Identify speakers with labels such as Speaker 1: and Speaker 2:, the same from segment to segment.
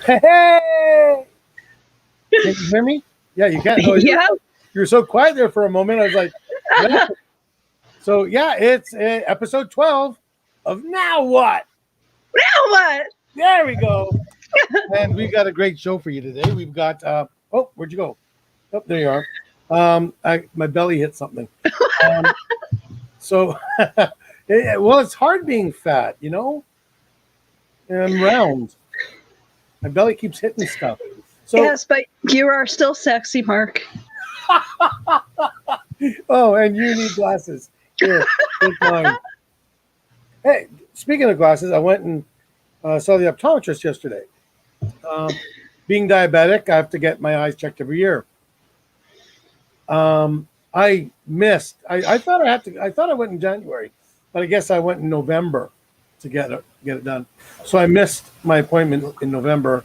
Speaker 1: Hey! Can you hear me? Yeah, you can. Oh,
Speaker 2: Yeah.
Speaker 1: You were so quiet there for a moment. I was like, yeah. So, yeah, it's episode 12 of Now What?
Speaker 2: Now what?
Speaker 1: There we go. And we've got a great show for you today. We've got, oh, where'd you go? Oh, there you are. My belly hit something. So, well, it's hard being fat, you know? And I'm round. My belly keeps hitting stuff. So,
Speaker 2: Yes, but you are still sexy, Mark.
Speaker 1: oh, and you need glasses. Here, take mine. Hey, speaking of glasses, I went and saw the optometrist yesterday. Being diabetic, I have to get my eyes checked every year. I missed. I thought I had to. I thought I went in January, but I guess I went in November to get it done. So I missed my appointment in November.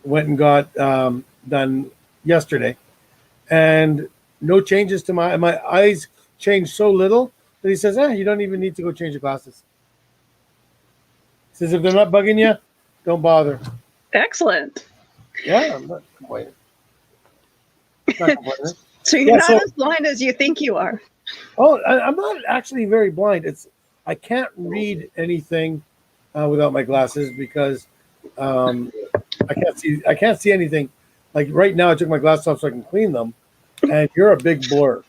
Speaker 1: Went and got done yesterday, and no changes to my eyes changed so little that he says, you don't even need to go change your glasses. He says, if they're not bugging you, don't bother.
Speaker 2: Excellent.
Speaker 1: Yeah, I'm not complaining. Not complaining.
Speaker 2: So you're not as blind as you think you are.
Speaker 1: Oh, I'm not actually very blind. I can't read anything without my glasses because I can't see anything. Like right now, I took my glasses off so I can clean them, and you're a big blur.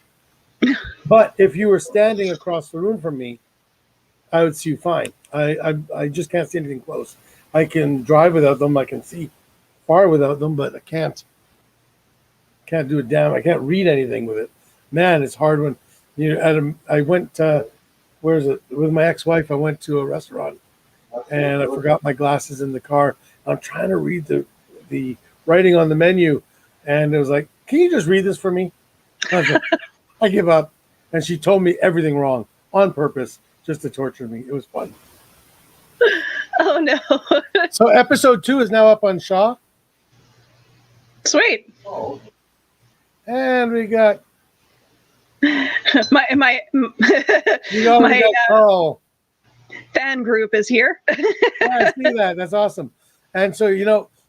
Speaker 1: But if you were standing across the room from me, I would see you fine. I just can't see anything close. I can drive without them. I can see far without them, but I can't do it down. I can't read anything with it. Man, it's hard when I went where is it with my ex-wife. I went to a restaurant and I forgot my glasses in the car. I'm trying to read the writing on the menu, and it was like, "Can you just read this for me?" I give up. And she told me everything wrong on purpose just to torture me. It was fun.
Speaker 2: Oh no!
Speaker 1: So episode 2 is now up on Shaw.
Speaker 2: Sweet.
Speaker 1: And we got
Speaker 2: my
Speaker 1: Carl.
Speaker 2: Fan group is here.
Speaker 1: Yeah, I see that. That's awesome. And so,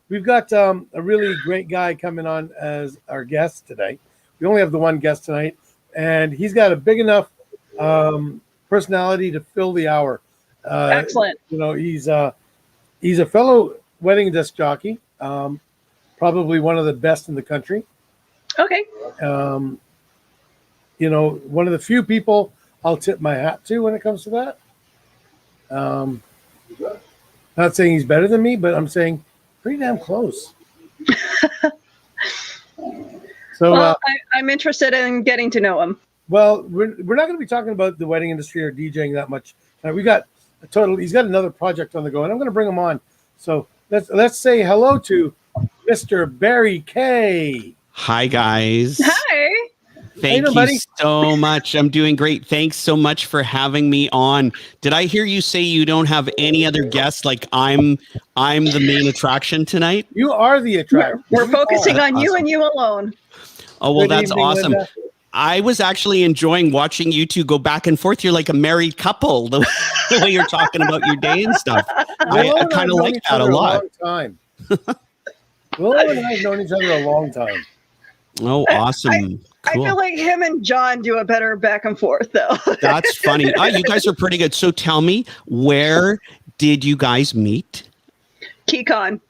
Speaker 1: we've got a really great guy coming on as our guest today. We only have the one guest tonight, and he's got a big enough personality to fill the hour.
Speaker 2: Excellent.
Speaker 1: He's a fellow wedding disc jockey, probably one of the best in the country.
Speaker 2: Okay.
Speaker 1: One of the few people I'll tip my hat to when it comes to that. Not saying he's better than me, but I'm saying pretty damn close. So,
Speaker 2: well, I'm interested in getting to know him.
Speaker 1: Well, we're not going to be talking about the wedding industry or DJing that much. We got he's got another project on the go, and I'm going to bring him on. So let's say hello to Mr. Barry K.
Speaker 3: Hi, guys.
Speaker 2: Hi.
Speaker 3: Thank you so much. I'm doing great. Thanks so much for having me on. Did I hear you say you don't have any other guests? Like I'm the main attraction tonight?
Speaker 1: You are the attraction.
Speaker 2: We're focusing on you and you alone.
Speaker 3: Oh, well,
Speaker 1: Good
Speaker 3: that's
Speaker 1: evening,
Speaker 3: awesome.
Speaker 1: Linda.
Speaker 3: I was actually enjoying watching you two go back and forth. You're like a married couple, the way you're talking about your day and stuff. I kind of like that a lot.
Speaker 1: Willow and I have known each other a long time.
Speaker 3: Oh, awesome. Cool.
Speaker 2: I feel like him and John do a better back and forth, though.
Speaker 3: That's funny. You guys are pretty good. So tell me, where did you guys meet?
Speaker 2: KeyCon.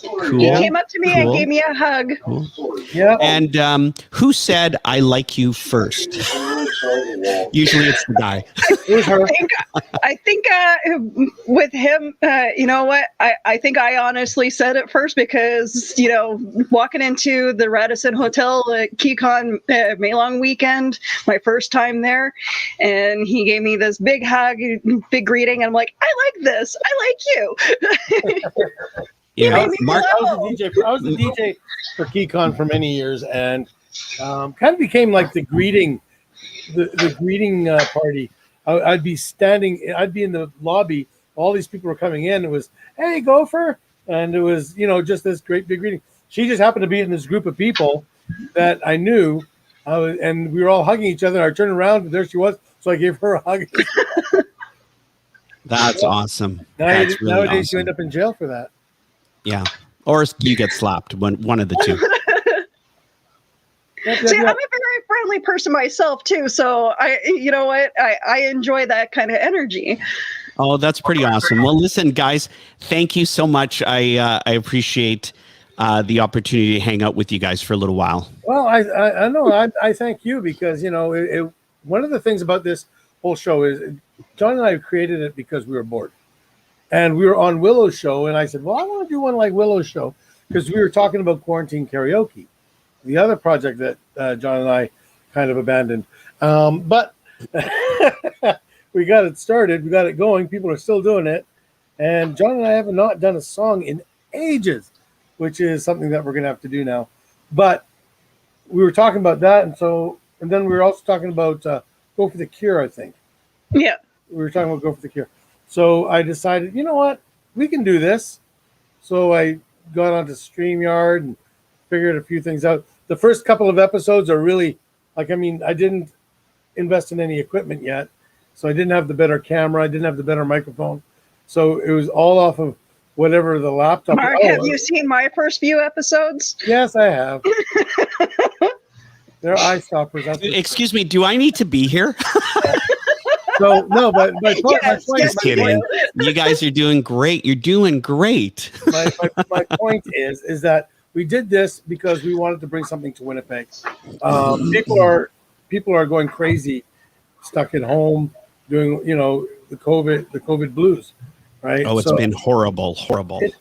Speaker 3: Cool.
Speaker 2: He came up to me and gave me a hug.
Speaker 3: Cool.
Speaker 1: Yeah.
Speaker 3: And who said I like you first? Usually it's the guy.
Speaker 2: I think with him, you know what? I think I honestly said it first because, walking into the Radisson Hotel at KeyCon Maylong weekend, my first time there, and he gave me this big hug, big greeting, and I'm like, I like this. I like you.
Speaker 3: Yeah,
Speaker 1: Mark, I was the DJ for KeyCon for many years, and kind of became like the greeting, the greeting party. I'd be in the lobby. All these people were coming in. It was, hey, Gopher, and it was just this great big greeting. She just happened to be in this group of people that I knew, and we were all hugging each other. I turned around, and there she was. So I gave her a hug.
Speaker 3: That's awesome.
Speaker 1: Nowadays,
Speaker 3: awesome.
Speaker 1: you end up in jail for that.
Speaker 3: Yeah. or you get slapped. One of the two.
Speaker 2: See, I'm a very friendly person myself too, so you know what, I enjoy that kind of energy.
Speaker 3: Oh, that's pretty awesome. Well, listen, guys, thank you so much. I appreciate the opportunity to hang out with you guys for a little while.
Speaker 1: Well, I know. I thank you because, you know, one of the things about this whole show is John and I created it because we were bored. And we were on Willow's show, and I said, well, I want to do one like Willow's show because we were talking about quarantine karaoke, the other project that John and I kind of abandoned. But we got it started. We got it going. People are still doing it. And John and I have not done a song in ages, which is something that we're going to have to do now. But we were talking about that. And then we were also talking about Go for the Cure, I think.
Speaker 2: Yeah.
Speaker 1: We were talking about Go for the Cure. So I decided, you know what? We can do this. So I got onto StreamYard and figured a few things out. The first couple of episodes are really, I didn't invest in any equipment yet. So I didn't have the better camera. I didn't have the better microphone. So it was all off of whatever the laptop.
Speaker 2: Mark, have you seen my first few episodes?
Speaker 1: Yes, I have. They're eye stoppers.
Speaker 3: Excuse me, do I need to be here?
Speaker 1: So no, but my point,
Speaker 3: Just kidding. You guys are doing great. You're doing great.
Speaker 1: my point is that we did this because we wanted to bring something to Winnipeg. People are going crazy, stuck at home, doing the COVID blues, right?
Speaker 3: Oh, it's been horrible.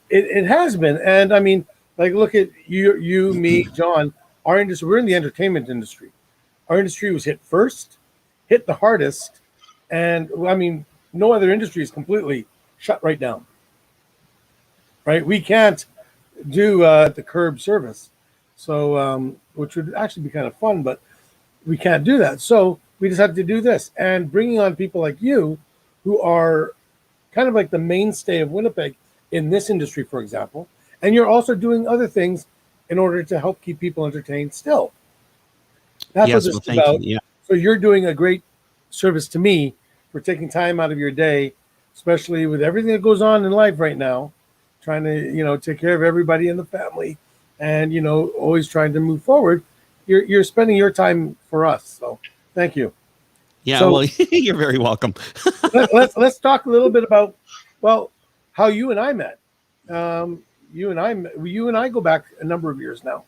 Speaker 1: It has been, and I mean, like, look at you, me, John. Our industry, we're in the entertainment industry. Our industry was hit first, hit the hardest, and I mean, no other industry is completely shut right down. Right? We can't do the curb service, so which would actually be kind of fun, but we can't do that. So we decided to do this, and bringing on people like you, who are kind of like the mainstay of Winnipeg in this industry, for example, and you're also doing other things in order to help keep people entertained still. That's what this is about.
Speaker 3: Yeah.
Speaker 1: So you're doing a great service to me for taking time out of your day, especially with everything that goes on in life right now, trying to, take care of everybody in the family and, always trying to move forward. You're spending your time for us. So thank you.
Speaker 3: Yeah,
Speaker 1: so,
Speaker 3: well, you're very welcome.
Speaker 1: let's talk a little bit about, how you and I met. You and I go back a number of years now.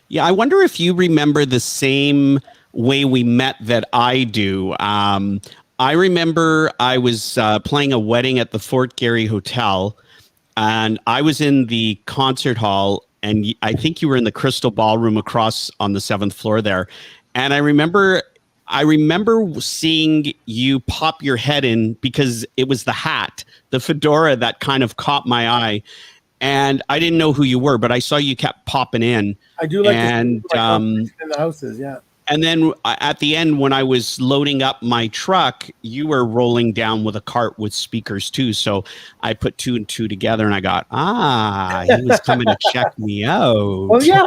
Speaker 3: Yeah, I wonder if you remember the same way we met that I do. I remember I was playing a wedding at the Fort Garry Hotel, and I was in the concert hall, and I think you were in the Crystal Ballroom across on the 7th floor there. And I remember seeing you pop your head in because it was the hat, the fedora that kind of caught my eye. And I didn't know who you were, but I saw you kept popping in.
Speaker 1: I do like in the houses, yeah.
Speaker 3: And then at the end, when I was loading up my truck, you were rolling down with a cart with speakers too. So I put 2 and 2 together, and I got, he was coming to check me out.
Speaker 1: Well, yeah,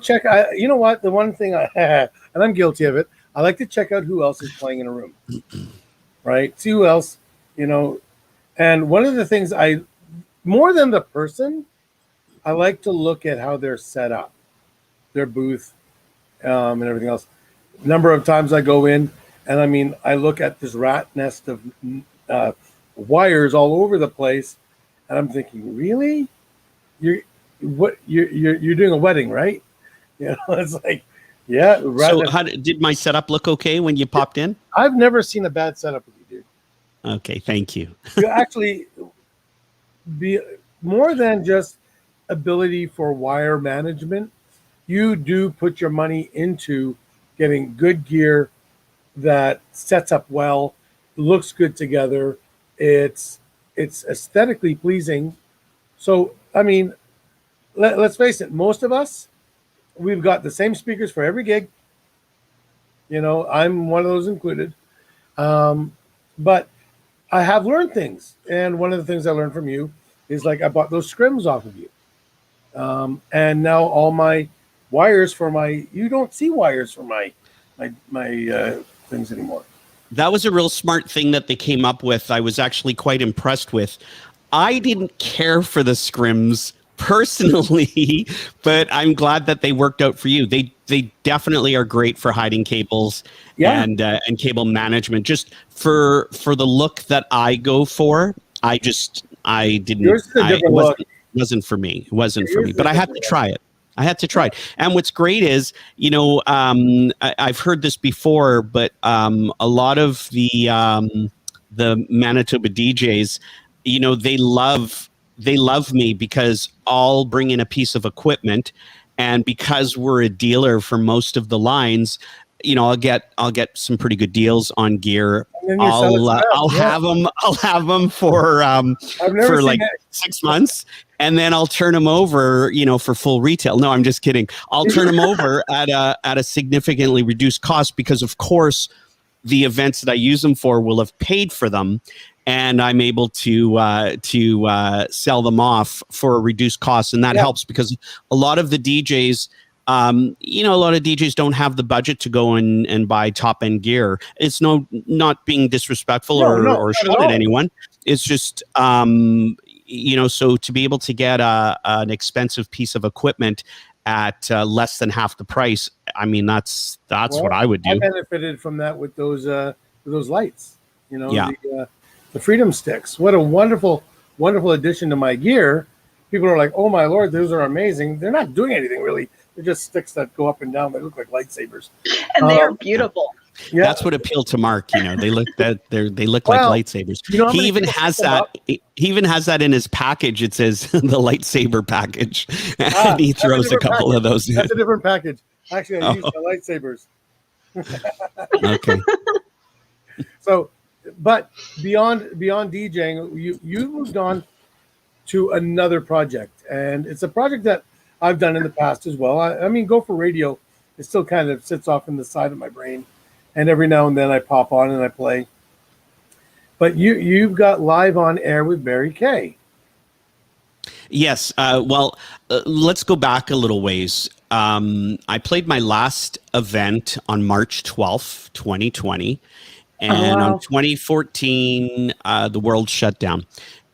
Speaker 1: check. You know what? The one thing and I'm guilty of it. I like to check out who else is playing in a room, right? See who else, And one of the things more than the person, I like to look at how they're set up, their booth, and everything else. Number of times I go in, and I look at this rat nest of wires all over the place, and I'm thinking, really, you're doing a wedding, right? It's like, yeah.
Speaker 3: So did my setup look okay when you popped in?
Speaker 1: I've never seen a bad setup with you, dude.
Speaker 3: Okay, thank you.
Speaker 1: You actually be more than just ability for wire management. You do put your money into getting good gear that sets up well, looks good together. It's aesthetically pleasing. So, let's face it, most of us, we've got the same speakers for every gig. I'm one of those included. But I have learned things. And one of the things I learned from you is, like, I bought those scrims off of you. And now all my wires you don't see wires for my things anymore.
Speaker 3: That was a real smart thing that they came up with. I was actually quite impressed with. I didn't care for the scrims personally, but I'm glad that they worked out for you. They definitely are great for hiding cables and cable management. Just for the look that I go for, I didn't.
Speaker 1: Yours is a different look.
Speaker 3: It wasn't for me. It wasn't for
Speaker 1: Yours
Speaker 3: me.
Speaker 1: is
Speaker 3: But
Speaker 1: a
Speaker 3: I had to
Speaker 1: different
Speaker 3: try it. I had to try it. And what's great is, I've heard this before, but a lot of the Manitoba DJs, they love me because I'll bring in a piece of equipment, and because we're a dealer for most of the lines, I'll get some pretty good deals on gear.
Speaker 1: And then you sell it to them.
Speaker 3: I'll have them for
Speaker 1: I've never
Speaker 3: for
Speaker 1: seen
Speaker 3: like
Speaker 1: it.
Speaker 3: 6 months, and then I'll turn them over, for full retail. No, I'm just kidding. I'll turn them over at a significantly reduced cost because, of course, the events that I use them for will have paid for them, and I'm able to sell them off for a reduced cost, and that helps because a lot of the DJs. A lot of DJs don't have the budget to go and buy top end gear. It's not being disrespectful or shot at anyone. It's just, so to be able to get an expensive piece of equipment at less than half the price, I mean, that's what I would do.
Speaker 1: I benefited from that with those lights, the Freedom Sticks. What a wonderful, wonderful addition to my gear. People are like, oh my Lord, those are amazing. They're not doing anything really. They're just sticks that go up and down. They look like lightsabers.
Speaker 2: And they are beautiful.
Speaker 1: Yeah.
Speaker 3: That's what appealed to Mark. They look like lightsabers. He even has that. He even has that in his package. It says the lightsaber package, and he throws a couple of those in.
Speaker 1: That's a different package. Actually, I use the lightsabers.
Speaker 3: Okay.
Speaker 1: So, but beyond DJing, you moved on to another project, and it's a project that I've done in the past as well. I mean, Go for Radio, it still kind of sits off in the side of my brain, and every now and then I pop on and I play. But you've got Live on Air with Barry Kay.
Speaker 3: Yes. Let's go back a little ways. I played my last event on March 12th, 2020, and on 2014, the world shut down,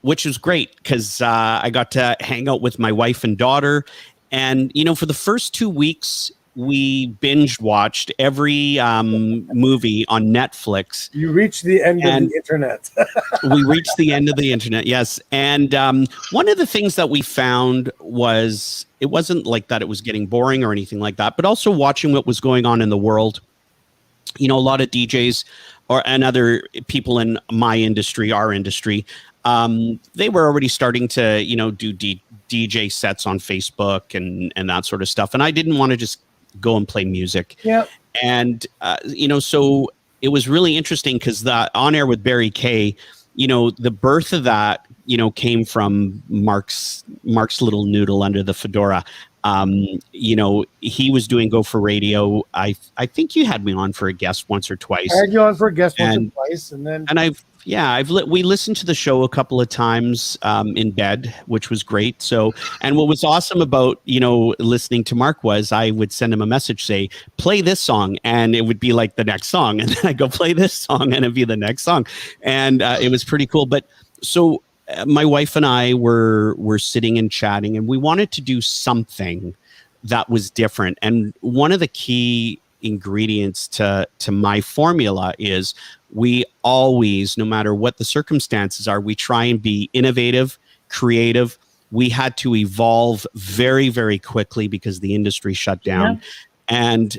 Speaker 3: which was great because I got to hang out with my wife and daughter. And, for the first 2 weeks, we binge watched every movie on Netflix.
Speaker 1: You reached the end of the internet.
Speaker 3: We reached the end of the internet, yes. And one of the things that we found was it wasn't like that it was getting boring or anything like that, but also watching what was going on in the world. A lot of DJs and other people in my industry, our industry, they were already starting to, do DJ sets on Facebook and that sort of stuff. And I didn't want to just go and play music.
Speaker 1: Yeah.
Speaker 3: And, so it was really interesting because the On Air with Barry Kay, the birth of that, came from Mark's little noodle under the fedora. He was doing Go for Radio. I think you had me on for a guest once or twice.
Speaker 1: I had you on for a guest once or twice,
Speaker 3: we listened to the show a couple of times in bed, which was great. So, and what was awesome about listening to Mark was I would send him a message, say, play this song, and it would be like the next song, and then I go play this song, and it'd be the next song, and it was pretty cool. But so my wife and I were sitting and chatting, and we wanted to do something that was different. And one of the key ingredients to my formula is we always, no matter what the circumstances are, we try and be innovative, creative. We had to evolve very, very quickly because the industry shut down. Yeah. And,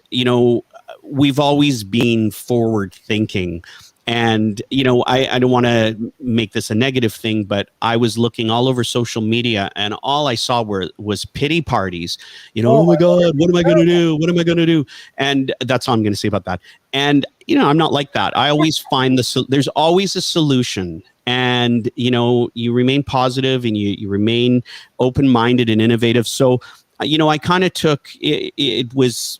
Speaker 3: we've always been forward thinking. And, I don't want to make this a negative thing, but I was looking all over social media and all I saw was pity parties. Oh my God, what am I going to do? What am I going to do? And that's all I'm going to say about that. And, I'm not like that. I always find there's always a solution. And, you remain positive and you remain open-minded and innovative. So, I kind of took it was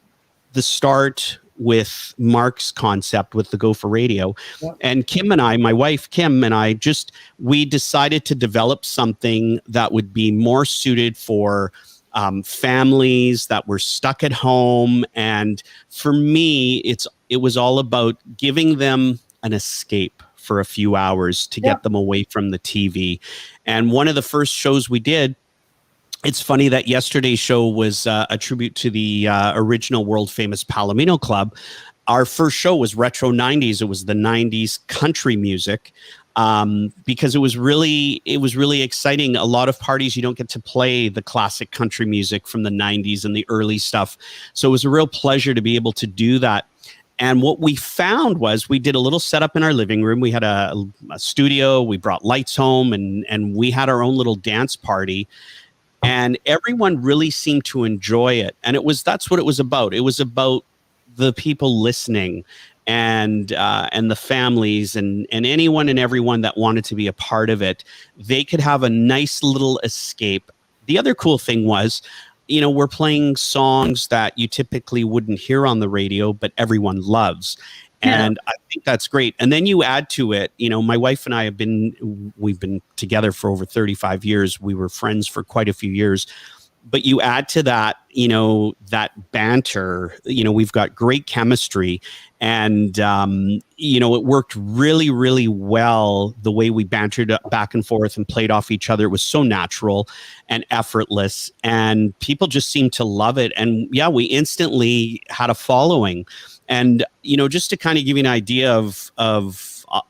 Speaker 3: the start with Mark's concept with the Go for Radio. Yeah. And Kim and I, my wife, Kim and I, we decided to develop something that would be more suited for families that were stuck at home. And for me, it was all about giving them an escape for a few hours to get them away from the TV. And one of the first shows we did It's funny that yesterday's show was a tribute to the original world famous Palomino Club. Our first show was retro 90s. It was the 90s country music, because it was really exciting. A lot of parties, you don't get to play the classic country music from the 90s and the early stuff. So it was a real pleasure to be able to do that. And what we found was we did a little setup in our living room. We had a studio. We brought lights home, and we had our own little dance party. And everyone really seemed to enjoy it. And that's what it was about. It was about the people listening, and the families, and anyone and everyone that wanted to be a part of it. They could have a nice little escape. The other cool thing was, we're playing songs that you typically wouldn't hear on the radio, but everyone loves. And I think that's great. And then you add to it, my wife and I we've been together for over 35 years. We were friends for quite a few years. But you add to that, that banter, we've got great chemistry, and, it worked really, really well the way we bantered back and forth and played off each other. It was so natural and effortless, and people just seemed to love it. And yeah, we instantly had a following. And, just to kind of give you an idea of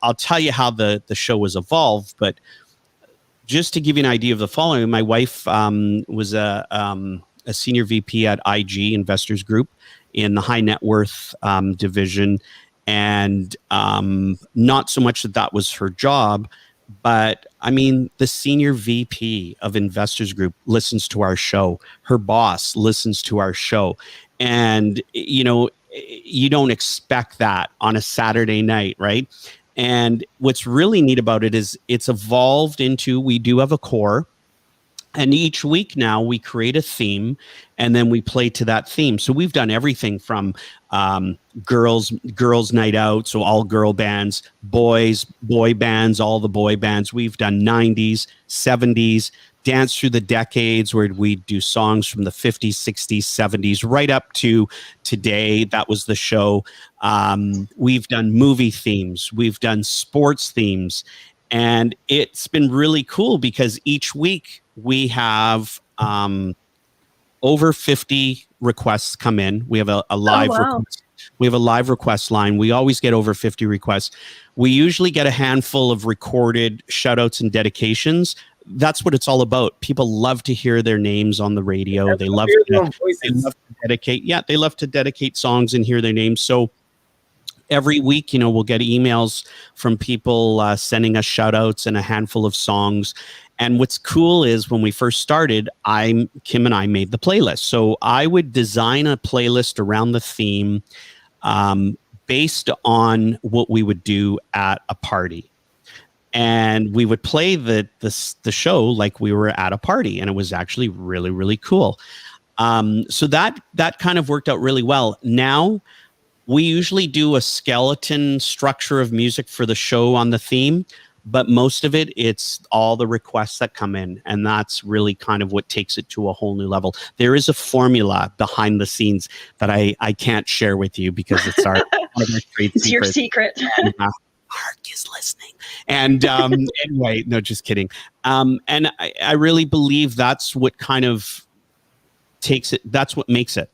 Speaker 3: I'll tell you how the show was evolved, but just to give you an idea of the following, my wife was a senior VP at IG Investors Group in the high net worth division. And not so much that was her job, but I mean, the senior VP of Investors Group listens to our show. Her boss listens to our show. And, you don't expect that on a Saturday night, right? And what's really neat about it is it's evolved into, we do have a core, and each week now we create a theme, and then we play to that theme. So we've done everything from girls night out, so all girl bands, boy bands, all the boy bands. We've done 90s, 70s, dance through the decades, where we do songs from the 50s, 60s, 70s, right up to today. That was the show. We've done movie themes. We've done sports themes. And it's been really cool because each week we have over 50 requests come in. We have a live request. We have a live request line. We always get over 50 requests. We usually get a handful of recorded shout outs and dedications. That's what it's all about. People love to hear their names on the radio. They love to dedicate. Yeah, they love to dedicate songs and hear their names. So every week, we'll get emails from people sending us shout outs and a handful of songs. And what's cool is when we first started, Kim and I made the playlist. So I would design a playlist around the theme based on what we would do at a party. And we would play the show like we were at a party, and it was actually really, really cool. So that kind of worked out really well. Now we usually do a skeleton structure of music for the show on the theme, but most of it's all the requests that come in, and that's really kind of what takes it to a whole new level. There is a formula behind the scenes that I can't share with you because it's our other trade
Speaker 2: it's secret. Your secret.
Speaker 3: Mark is listening. And anyway, no, just kidding. And I really believe that's what kind of takes it. That's what makes it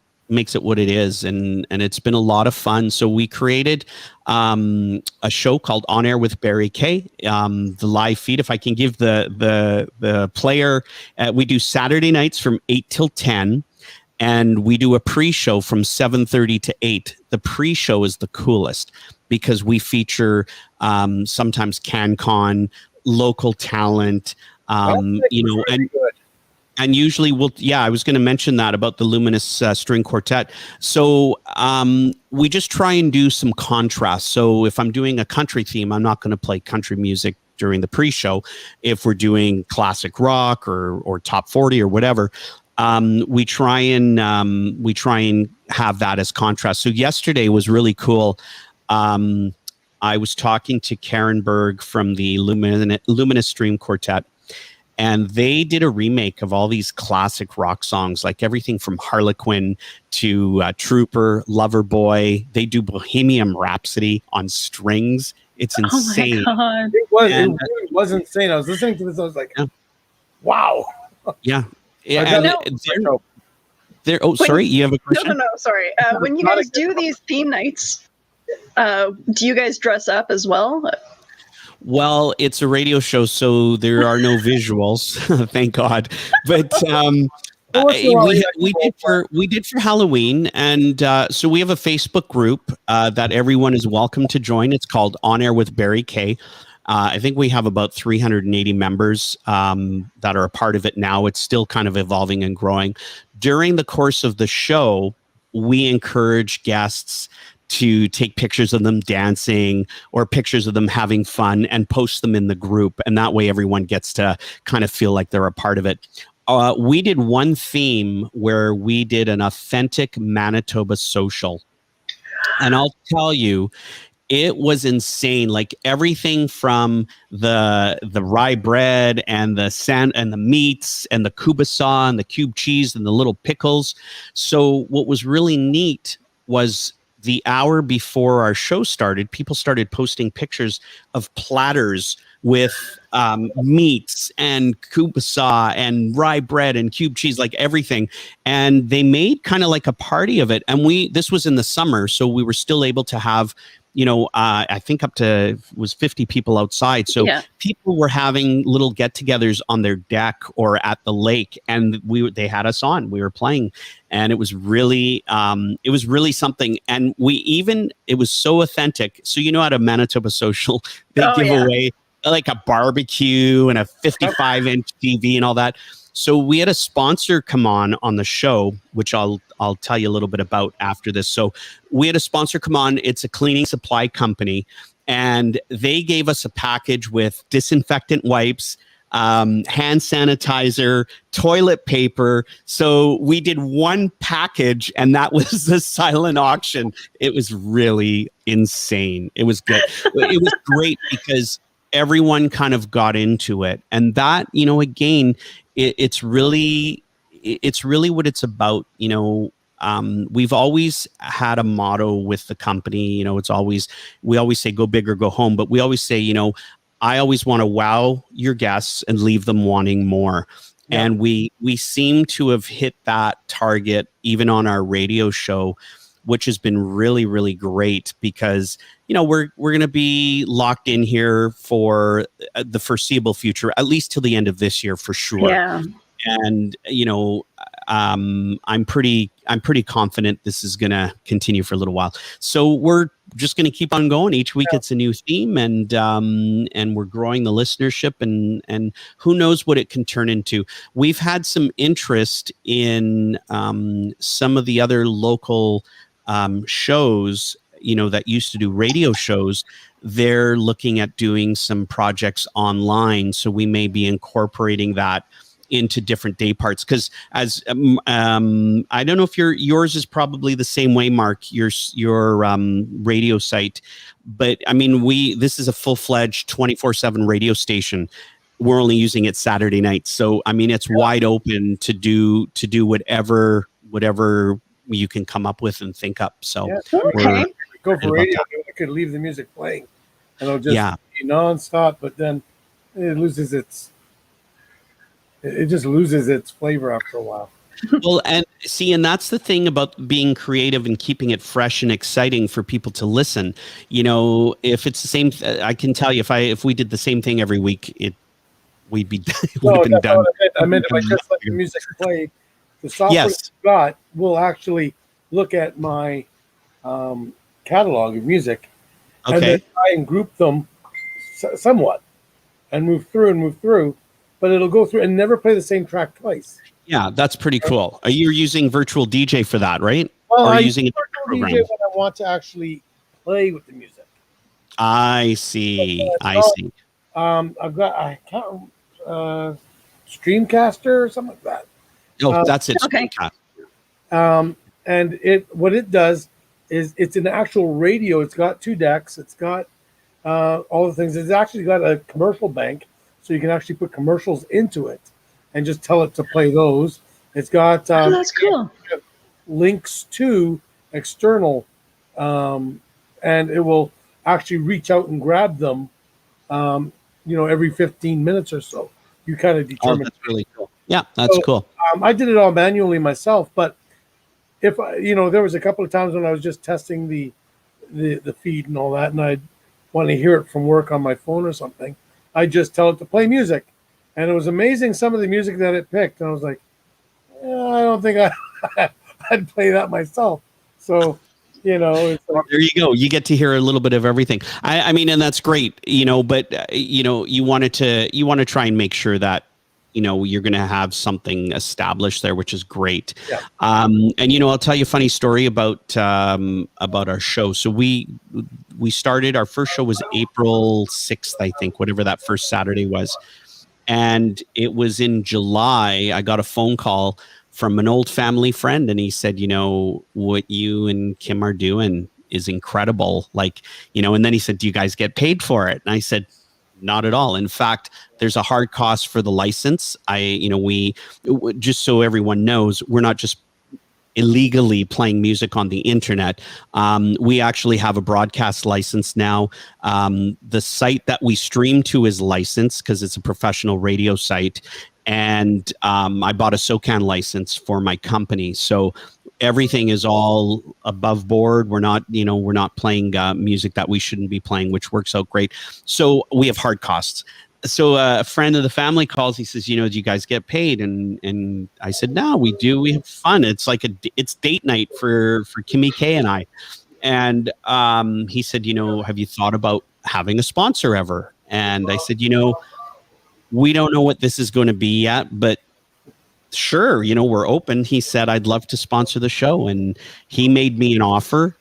Speaker 3: what it is. And it's been a lot of fun. So we created a show called On Air with Barry Kay, the live feed. If I can give the player, we do Saturday nights from 8 till 10. And we do a pre-show from 7:30 to 8. The pre-show is the coolest because we feature sometimes CanCon, local talent, and usually I was going to mention that about the Luminous String Quartet. So we just try and do some contrast. So if I'm doing a country theme, I'm not going to play country music during the pre-show. If we're doing classic rock or top 40 or whatever, we try and have that as contrast. So yesterday was really cool. I was talking to Karen Berg from the Luminous String Quartet, and they did a remake of all these classic rock songs, like everything from Harlequin to Trooper, Loverboy. They do Bohemian Rhapsody on strings. It's insane.
Speaker 2: Oh my God.
Speaker 1: It really was insane. I was listening to this. I was like, wow.
Speaker 3: Yeah. Yeah,
Speaker 1: got
Speaker 3: and
Speaker 2: No.
Speaker 3: oh, sorry, you have a
Speaker 2: No,
Speaker 3: question?
Speaker 2: no, sorry. When you
Speaker 1: Not
Speaker 2: guys do these theme nights, do you guys dress up as well?
Speaker 3: Well, it's a radio show, so there are no visuals, thank God. But
Speaker 1: Once in a while,
Speaker 3: we did for Halloween, and so we have a Facebook group that everyone is welcome to join. It's called On Air with Barry K. I think we have about 380 members that are a part of it now. It's still kind of evolving and growing. During the course of the show, we encourage guests to take pictures of them dancing or pictures of them having fun and post them in the group. And that way everyone gets to kind of feel like they're a part of it. We did one theme where we did an authentic Manitoba social. And I'll tell you, it was insane. Like everything from the rye bread and the sand and the meats and the kubasa and the cube cheese and the little pickles. So what was really neat was the hour before our show started, people started posting pictures of platters with meats and kubasa and rye bread and cube cheese, like everything. And they made kind of like a party of it. And this was in the summer, so we were still able to have, I think up to was 50 people outside. So people were having little get-togethers on their deck or at the lake, and they had us on. We were playing, and it was really something. And it was so authentic. So at a Manitoba social, they give away like a barbecue and a 55-inch TV and all that. So we had a sponsor come on the show, which I'll tell you a little bit about after this. So we had a sponsor come on. It's a cleaning supply company, and they gave us a package with disinfectant wipes, hand sanitizer, toilet paper. So we did one package, and that was the silent auction. It was really insane. It was good. It was great because everyone kind of got into it, and that, again, it's really what it's about. We've always had a motto with the company. We always say go big or go home, but we always say, I always want to wow your guests and leave them wanting more. Yeah. And we seem to have hit that target even on our radio show, which has been really, really great because, we're going to be locked in here for the foreseeable future, at least till the end of this year for sure.
Speaker 2: Yeah.
Speaker 3: And, I'm pretty confident this is going to continue for a little while. So we're just going to keep on going. Each week it's a new theme, and we're growing the listenership, and who knows what it can turn into. We've had some interest in some of the other local shows, that used to do radio shows. They're looking at doing some projects online. So we may be incorporating that into different day parts. Because as I don't know if yours is probably the same way, Mark, your radio site, but I mean, this is a full-fledged 24/7 radio station. We're only using it Saturday nights. So I mean, it's wide open to do whatever you can come up with and think up. So
Speaker 1: go for radio. I could leave the music playing, and it'll just be nonstop. But then it just loses its flavor after a while.
Speaker 3: Well, and that's the thing about being creative and keeping it fresh and exciting for people to listen. If it's the same, I can tell you, if we did the same thing every week, it would have been done.
Speaker 1: I meant if I just let the music play, the software we've got will actually look at my catalog of music and then try and group them somewhat and move through, but it'll go through and never play the same track twice.
Speaker 3: Yeah, that's pretty cool. You're using Virtual DJ for that, right?
Speaker 1: Well,
Speaker 3: or are
Speaker 1: I
Speaker 3: you using a
Speaker 1: Virtual DJ when I want to actually play with the music.
Speaker 3: I see.
Speaker 1: I've got Streamcaster or something like that.
Speaker 3: Oh, that's it.
Speaker 2: Okay.
Speaker 1: And what it does is it's an actual radio. It's got 2 decks. It's got all the things. It's actually got a commercial bank, so you can actually put commercials into it and just tell it to play those. It's got
Speaker 2: that's cool.
Speaker 1: links to external, and it will actually reach out and grab them, every 15 minutes or so. You kind of determine.
Speaker 3: Oh, that's really cool. Yeah, that's cool.
Speaker 1: I did it all manually myself, but if there was a couple of times when I was just testing the feed and all that, and I want to hear it from work on my phone or something, I just tell it to play music, and it was amazing some of the music that it picked, and I was like, I don't think I'd play that myself. So, it's like,
Speaker 3: there you go. You get to hear a little bit of everything. I mean, and that's great, but you want to try and make sure that you're going to have something established there, which is great.
Speaker 1: Yeah.
Speaker 3: And I'll tell you a funny story about our show. So we started, our first show was April 6th, I think, whatever that first Saturday was. And it was in July. I got a phone call from an old family friend, and he said, what you and Kim are doing is incredible. Like, and then he said, do you guys get paid for it? And I said, not at all. In fact, there's a hard cost for the license. We just so everyone knows, we're not just illegally playing music on the internet. We actually have a broadcast license now. The site that we stream to is licensed because it's a professional radio site. And I bought a SOCAN license for my company. So everything is all above board. We're not playing music that we shouldn't be playing, which works out great. So we have hard costs. So a friend of the family calls. He says, do you guys get paid? And I said, no, we do. We have fun. It's like it's date night for Kimmy K and I. And he said, have you thought about having a sponsor ever? And I said, we don't know what this is going to be yet, but sure, we're open. He said, I'd love to sponsor the show. And he made me an offered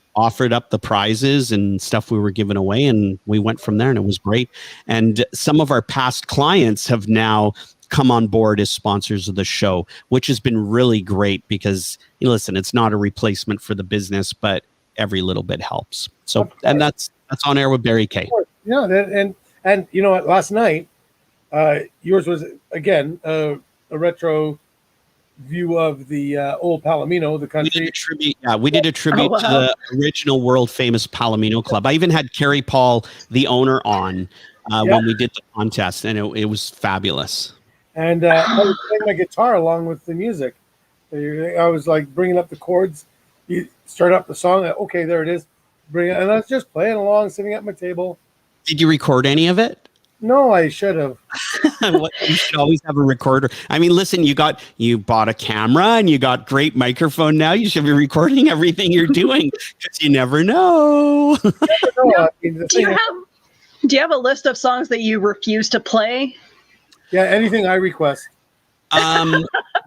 Speaker 3: up the prizes and stuff we were giving away. And we went from there, and it was great. And some of our past clients have now come on board as sponsors of the show, which has been really great because, listen, it's not a replacement for the business, but every little bit helps. So, and that's On Air with Barry K.
Speaker 1: Yeah. And you know what, last night, yours was, again, a retro view of the old Palomino, the country.
Speaker 3: We did a tribute to the original world famous Palomino Club. I even had Kerry Paul, the owner, on when we did the contest, and it was fabulous. And
Speaker 1: I was playing my guitar along with the music. I was like bringing up the chords. You start up the song. Okay, there it is. Bring it, and I was just playing along, sitting at my table.
Speaker 3: Did you record any of it?
Speaker 1: No, I should have.
Speaker 3: You should always have a recorder. I mean, listen, you bought a camera and you got great microphone now. You should be recording everything you're doing because you never know.
Speaker 2: Do you have a list of songs that you refuse to play?
Speaker 1: Yeah, anything I request.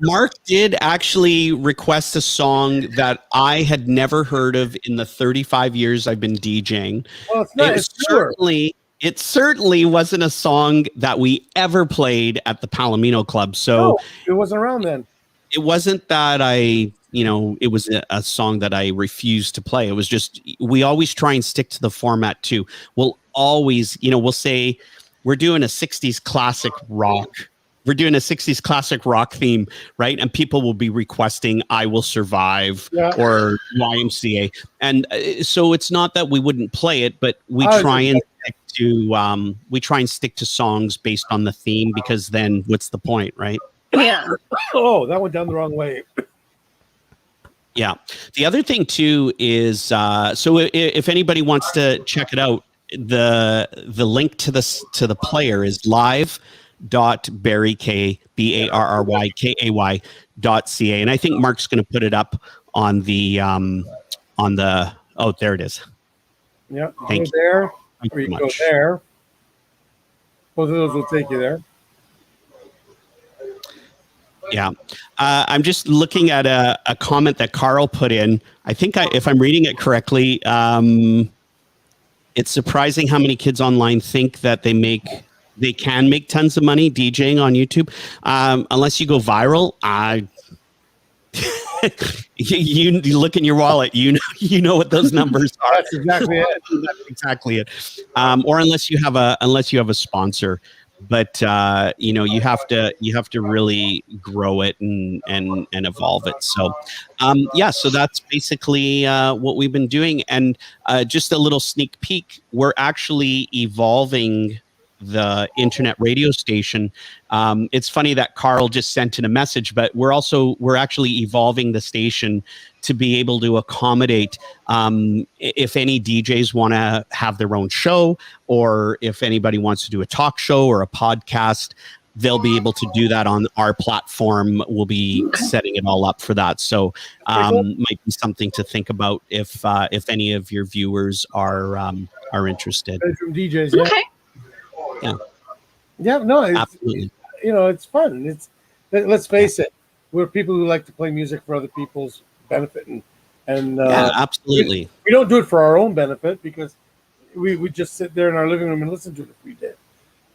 Speaker 3: Mark did actually request a song that I had never heard of in the 35 years I've been DJing.
Speaker 1: Well, it's not.
Speaker 3: It certainly wasn't a song that we ever played at the Palomino Club. So
Speaker 1: no, it wasn't around then.
Speaker 3: It wasn't that it was a song that I refused to play. It was just, we always try and stick to the format too. We'll always, we'll say we're doing a 60s classic rock. We're doing a 60s classic rock theme, right? And people will be requesting I Will Survive or YMCA. And so it's not that we wouldn't play it, but we try and stick to songs based on the theme, because then what's the point, right?
Speaker 2: Yeah.
Speaker 1: Oh, that went down the wrong way.
Speaker 3: Yeah. The other thing too is so if anybody wants to check it out, the link to the player is live.barrykay.ca, and I think Mark's going to put it up on the there it is.
Speaker 1: Yeah.
Speaker 3: Thank you.
Speaker 1: There.
Speaker 3: Thank
Speaker 1: Or you
Speaker 3: you
Speaker 1: go
Speaker 3: much.
Speaker 1: there. Both of those will take you there.
Speaker 3: Yeah. I'm just looking at a comment that Carl put in. I think if I'm reading it correctly, it's surprising how many kids online think that they can make tons of money DJing on YouTube. Unless you go viral, you look in your wallet, you know what those numbers are.
Speaker 1: That's exactly it.
Speaker 3: That's exactly it. Or unless you have a sponsor, but you have to really grow it and evolve it. So so that's basically what we've been doing. And just a little sneak peek, we're actually evolving the internet radio station. It's funny that Carl just sent in a message, but we're actually evolving the station to be able to accommodate if any DJs want to have their own show, or if anybody wants to do a talk show or a podcast, they'll be able to do that on our platform. We'll be setting it all up for that. So might be something to think about if any of your viewers are interested.
Speaker 1: Bedroom DJs, yeah.
Speaker 2: Okay.
Speaker 1: Yeah, no, it's,
Speaker 3: Absolutely.
Speaker 1: it's fun. Let's face it, we're people who like to play music for other people's benefit, and
Speaker 3: Yeah, absolutely.
Speaker 1: we don't do it for our own benefit, because we just sit there in our living room and listen to it if we did.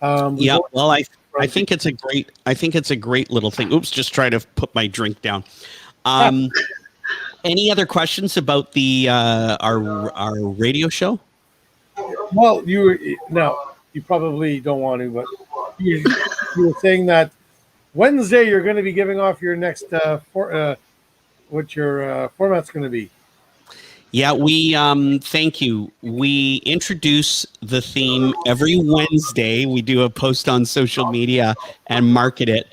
Speaker 3: Yeah, well, I think it's a great little thing. Oops, just try to put my drink down. Any other questions about the our radio show?
Speaker 1: Well, you probably don't want to, but you were saying that Wednesday you're going to be giving off your next what your format's going to be.
Speaker 3: Yeah, we thank you. We introduce the theme every Wednesday. We do a post on social media and market it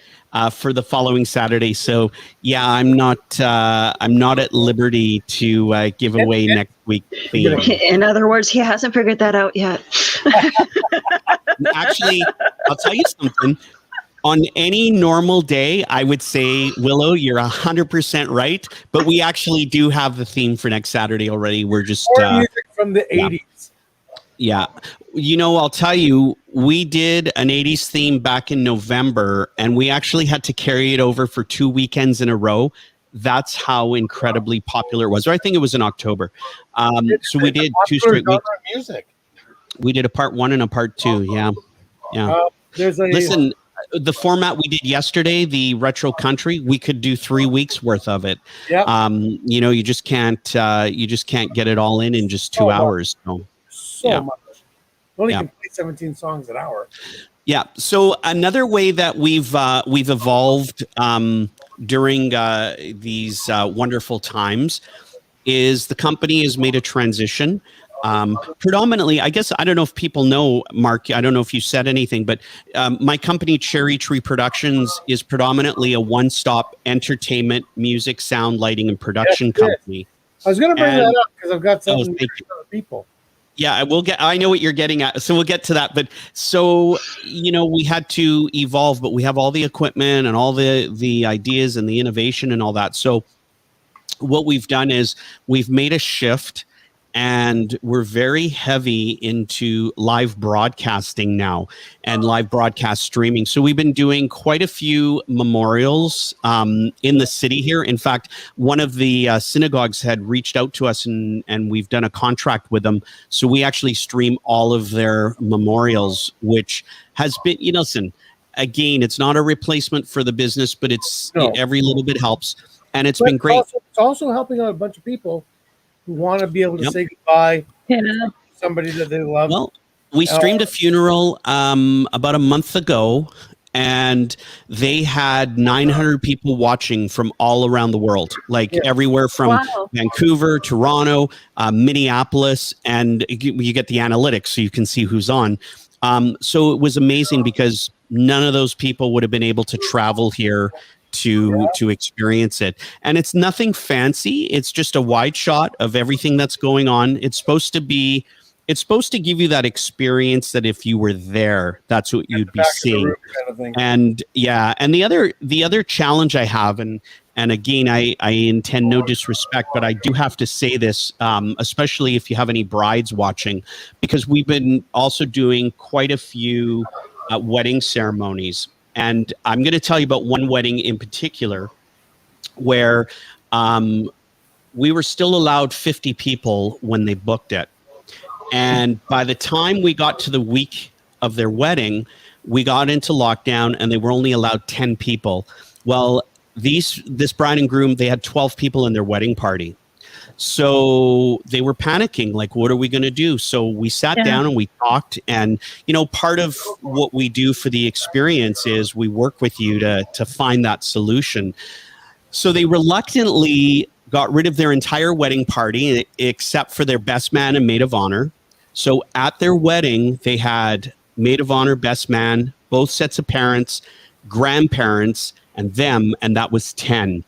Speaker 3: for the following Saturday. So yeah, I'm not at liberty to give away next week's theme.
Speaker 2: In other words, he hasn't figured that out yet.
Speaker 3: Actually, I'll tell you something. On any normal day, I would say, Willow, you're 100% right. But we actually do have the theme for next Saturday already. We're just
Speaker 1: music from the 80s.
Speaker 3: Yeah. I'll tell you, we did an 80s theme back in November, and we actually had to carry it over for 2 weekends in a row. That's how incredibly popular it was. Or I think it was in October. So we did 2 straight weeks.
Speaker 1: Music.
Speaker 3: We did a part 1 and a part 2. Yeah. Listen, the format we did yesterday, the retro country, we could do 3 weeks worth of it.
Speaker 1: Yeah.
Speaker 3: You just can't get it all in just 2 hours.
Speaker 1: So much. Only can play 17 songs an hour.
Speaker 3: Yeah. So another way that we've evolved during these wonderful times is the company has made a transition. Predominantly, I guess, I don't know if people know, Mark, I don't know if you said anything, but my company, Cherry Tree Productions, is predominantly a one-stop entertainment, music, sound, lighting, and production company.
Speaker 1: I was going to bring that up because I've got something
Speaker 3: for
Speaker 1: other people.
Speaker 3: Yeah, I know what you're getting at, so we'll get to that. But so, we had to evolve, but we have all the equipment and all the ideas and the innovation and all that. So what we've done is we've made a shift, and we're very heavy into live broadcasting now and live broadcast streaming. So we've been doing quite a few memorials in the city here. In fact, one of the synagogues had reached out to us, and we've done a contract with them. So we actually stream all of their memorials, which has been, listen, again, it's not a replacement for the business, but every little bit helps. And it's been great.
Speaker 1: It's also helping out a bunch of people who want to be able to say goodbye to somebody that they love.
Speaker 3: Well, we streamed a funeral about a month ago, and they had 900 people watching from all around the world, everywhere from Vancouver, Toronto, Minneapolis, and you get the analytics so you can see who's on. So it was amazing because none of those people would have been able to travel here to experience it. And it's nothing fancy. It's just a wide shot of everything that's going on. It's supposed to give you that experience that if you were there, that's what you'd be seeing.
Speaker 1: Kind of thing.
Speaker 3: And the other challenge I have, and again, I intend no disrespect, but I do have to say this, especially if you have any brides watching, because we've been also doing quite a few wedding ceremonies. And I'm going to tell you about one wedding in particular where we were still allowed 50 people when they booked it. And by the time we got to the week of their wedding, we got into lockdown and they were only allowed 10 people. Well, this bride and groom, they had 12 people in their wedding party. So they were panicking, like, what are we going to do? So we sat down and we talked, and, part of what we do for the experience is we work with you to find that solution. So they reluctantly got rid of their entire wedding party except for their best man and maid of honor. So at their wedding, they had maid of honor, best man, both sets of parents, grandparents, and them, and that was 10.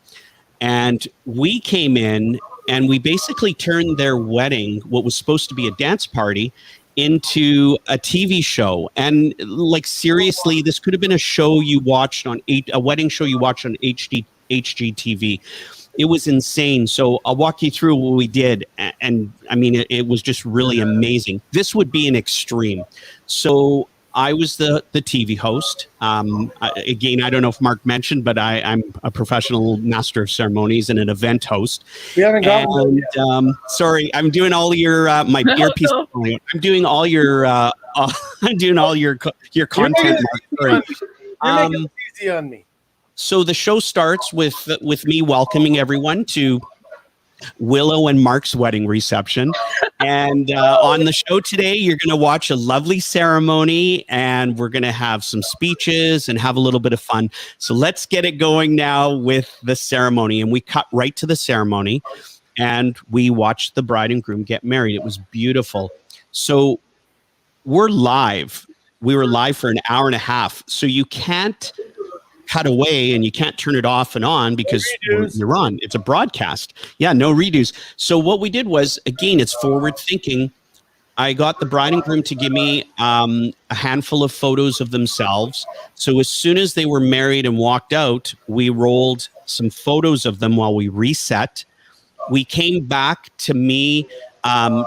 Speaker 3: And we came in and we basically turned their wedding, what was supposed to be a dance party, into a TV show. And like, seriously, this could have been a show you watched on a wedding show you watched on HGTV. It was insane. So I'll walk you through what we did. And I mean, it was just really amazing. This would be an extreme. So I was the TV host. Again, I don't know if Mark mentioned, but I'm a professional master of ceremonies and an event host.
Speaker 1: We haven't got one yet.
Speaker 3: Sorry, I'm doing all your my earpiece. I'm doing all your I'm doing all your content.
Speaker 1: You're making it easy on me.
Speaker 3: So the show starts with me welcoming everyone to Willow and Mark's wedding reception. And on the show today, you're going to watch a lovely ceremony, and we're going to have some speeches and have a little bit of fun. So let's get it going now with the ceremony. And we cut right to the ceremony, and we watched the bride and groom get married. It was beautiful. So we're live. We were live for an hour and a half. So you can't cut away and you can't turn it off and on because you're on. It's a broadcast. Yeah, no redos. So what we did was, again, it's forward thinking. I got the bride and groom to give me a handful of photos of themselves. So as soon as they were married and walked out, we rolled some photos of them while we reset. We came back to me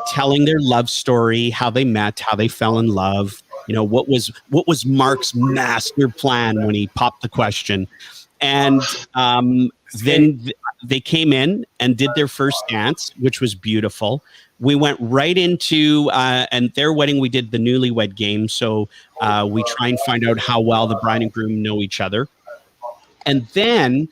Speaker 3: telling their love story, how they met, how they fell in love. You know, what was Mark's master plan when he popped the question. And then they came in and did their first dance, which was beautiful. We went right into, and their wedding, we did the newlywed game. So we try and find out how well the bride and groom know each other. And then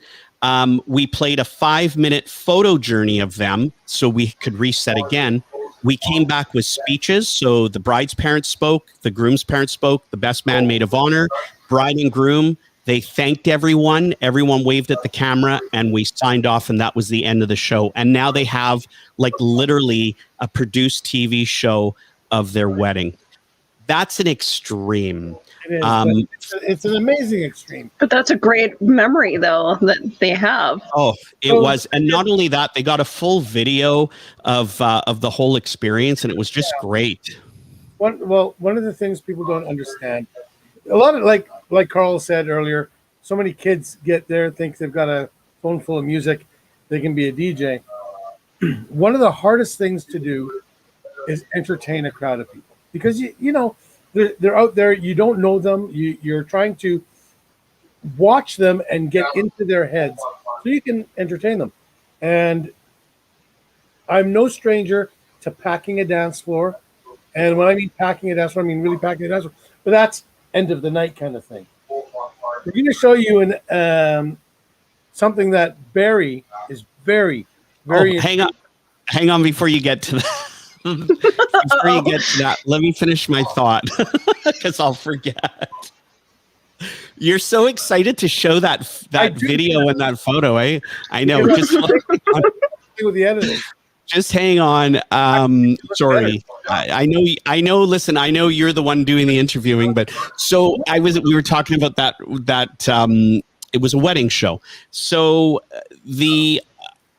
Speaker 3: we played a 5-minute photo journey of them so we could reset again. We came back with speeches. So the bride's parents spoke, the groom's parents spoke, the best man, maid of honor, bride and groom. They thanked everyone. Everyone waved at the camera, and we signed off, and that was the end of the show. And now they have like literally a produced TV show of their wedding. That's an extreme.
Speaker 1: It is, it's an amazing extreme.
Speaker 2: But that's a great memory, though, that they have.
Speaker 3: Oh, it was. And not only that, they got a full video of the whole experience, and it was just great.
Speaker 1: One of the things people don't understand, a lot of, like Carl said earlier, so many kids get there, think they've got a phone full of music, they can be a DJ. One of the hardest things to do is entertain a crowd of people, because you know, they're out there, you don't know them, you're trying to watch them and get into their heads so you can entertain them. And I'm no stranger to packing a dance floor. And when I mean packing a dance floor, I mean really packing a dance floor. But that's end of the night kind of thing. We're going to show you something that Barry is very
Speaker 3: hang on before you get to that. Before you get to that, let me finish my thought because I'll forget. You're so excited to show that video and that photo, eh? I know. Just
Speaker 1: with the editing.
Speaker 3: Just hang on. Sorry. I know. Listen, I know you're the one doing the interviewing, but so we were talking about that it was a wedding show. So the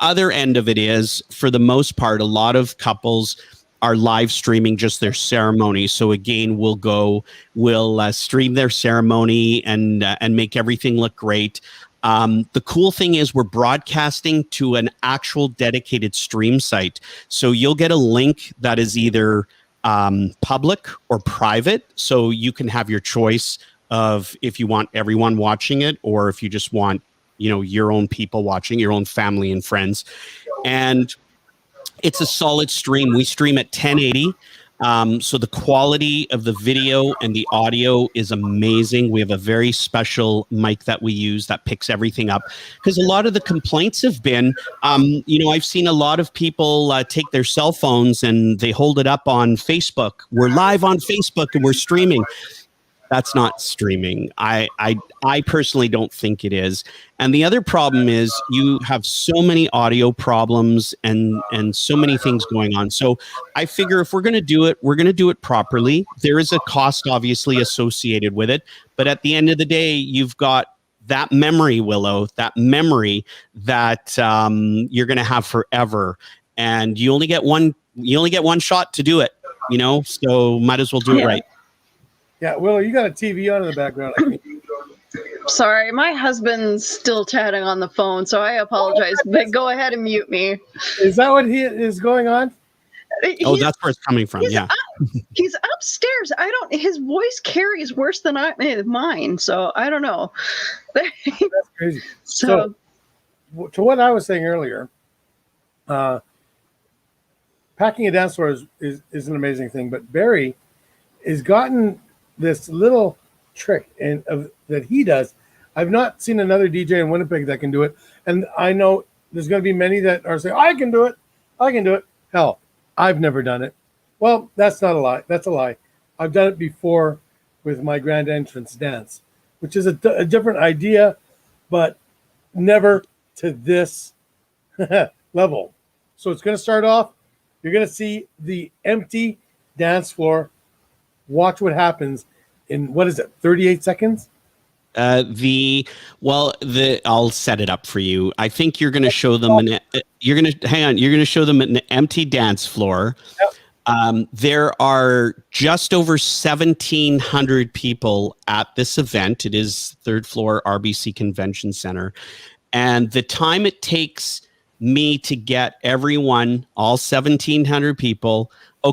Speaker 3: other end of it is, for the most part, a lot of couples are live streaming just their ceremony. So again, we'll stream their ceremony and make everything look great. The cool thing is we're broadcasting to an actual dedicated stream site. So you'll get a link that is either public or private. So you can have your choice of if you want everyone watching it, or if you just want, you know, your own people watching, your own family and friends. And it's a solid stream. We stream at 1080. So the quality of the video and the audio is amazing. We have a very special mic that we use that picks everything up, because a lot of the complaints have been, I've seen a lot of people take their cell phones and they hold it up on Facebook. We're live on Facebook and we're streaming. That's not streaming. I personally don't think it is. And the other problem is you have so many audio problems and so many things going on. So I figure if we're going to do it, we're going to do it properly. There is a cost obviously associated with it, but at the end of the day, you've got that memory, Willow, that memory that you're going to have forever, and you only get one shot to do it, so might as well do it right.
Speaker 1: Yeah, Willow, you got a TV on in the background. I think.
Speaker 2: Sorry, my husband's still chatting on the phone, so I apologize. But go ahead and mute me.
Speaker 1: Is that what is going on?
Speaker 3: That's where it's coming from. Yeah,
Speaker 2: he's upstairs. His voice carries worse than mine, so I don't know.
Speaker 1: That's crazy.
Speaker 2: So,
Speaker 1: to what I was saying earlier, packing a dance floor is an amazing thing, but Barry has gotten this little trick that he does. I've not seen another DJ in Winnipeg that can do it, and I know there's going to be many that are saying, I can do it. Hell, I've never done it. Well, that's not a lie. That's a lie. I've done it before with my grand entrance dance, which is a different idea, but never to this level. So it's going to start off, you're going to see the empty dance floor. Watch what happens in 38 seconds?
Speaker 3: I'll set it up for you. I think you're going to show them you're going to show them an empty dance floor. Yep. There are just over 1,700 people at this event. It is third floor RBC Convention Center. And the time it takes me to get everyone, all 1,700 people,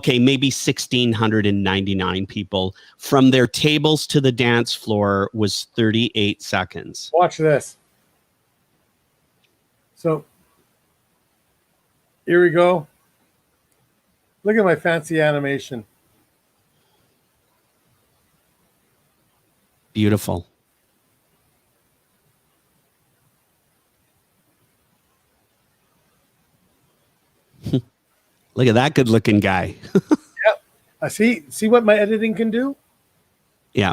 Speaker 3: maybe 1,699 people, from their tables to the dance floor was 38 seconds.
Speaker 1: Watch this. So here we go. Look at my fancy animation.
Speaker 3: Beautiful. Look at that good-looking guy.
Speaker 1: Yep. I see what my editing can do?
Speaker 3: Yeah.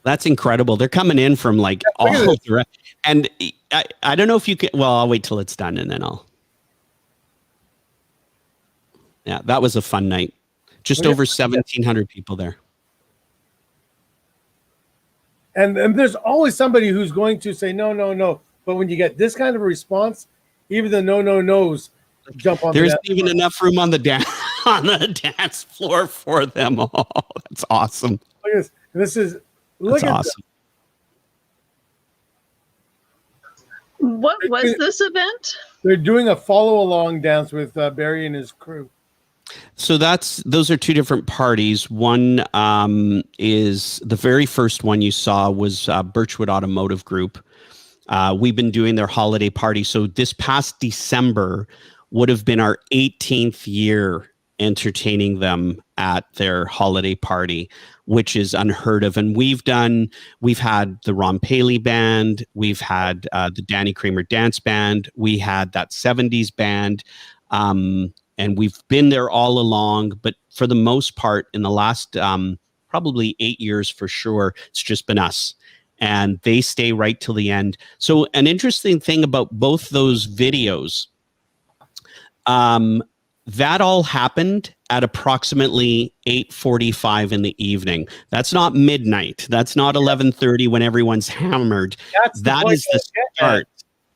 Speaker 3: That's incredible. They're coming in from all the and I don't know if you can. Well, I'll wait till it's done and then I'll. Yeah, that was a fun night. Just over 1,700 people there.
Speaker 1: And there's always somebody who's going to say no. But when you get this kind of a response, even the no's jump on.
Speaker 3: There's even enough room on the dance floor for them. Oh, that's awesome.
Speaker 1: Look at this.
Speaker 3: That's awesome.
Speaker 2: What was this event?
Speaker 1: They're doing a follow-along dance with Barry and his crew.
Speaker 3: So those are two different parties. One is the very first one you saw was Birchwood Automotive Group. We've been doing their holiday party. So this past December would have been our 18th year entertaining them at their holiday party, which is unheard of. And we've had the Ron Paley band, we've had the Danny Kramer dance band, we had that 70s band, and we've been there all along. But for the most part, in the last probably 8 years for sure, it's just been us. And they stay right till the end. So an interesting thing about both those videos, that all happened at approximately 8:45 in the evening. That's not midnight. That's not 11:30 when everyone's hammered. That is the start.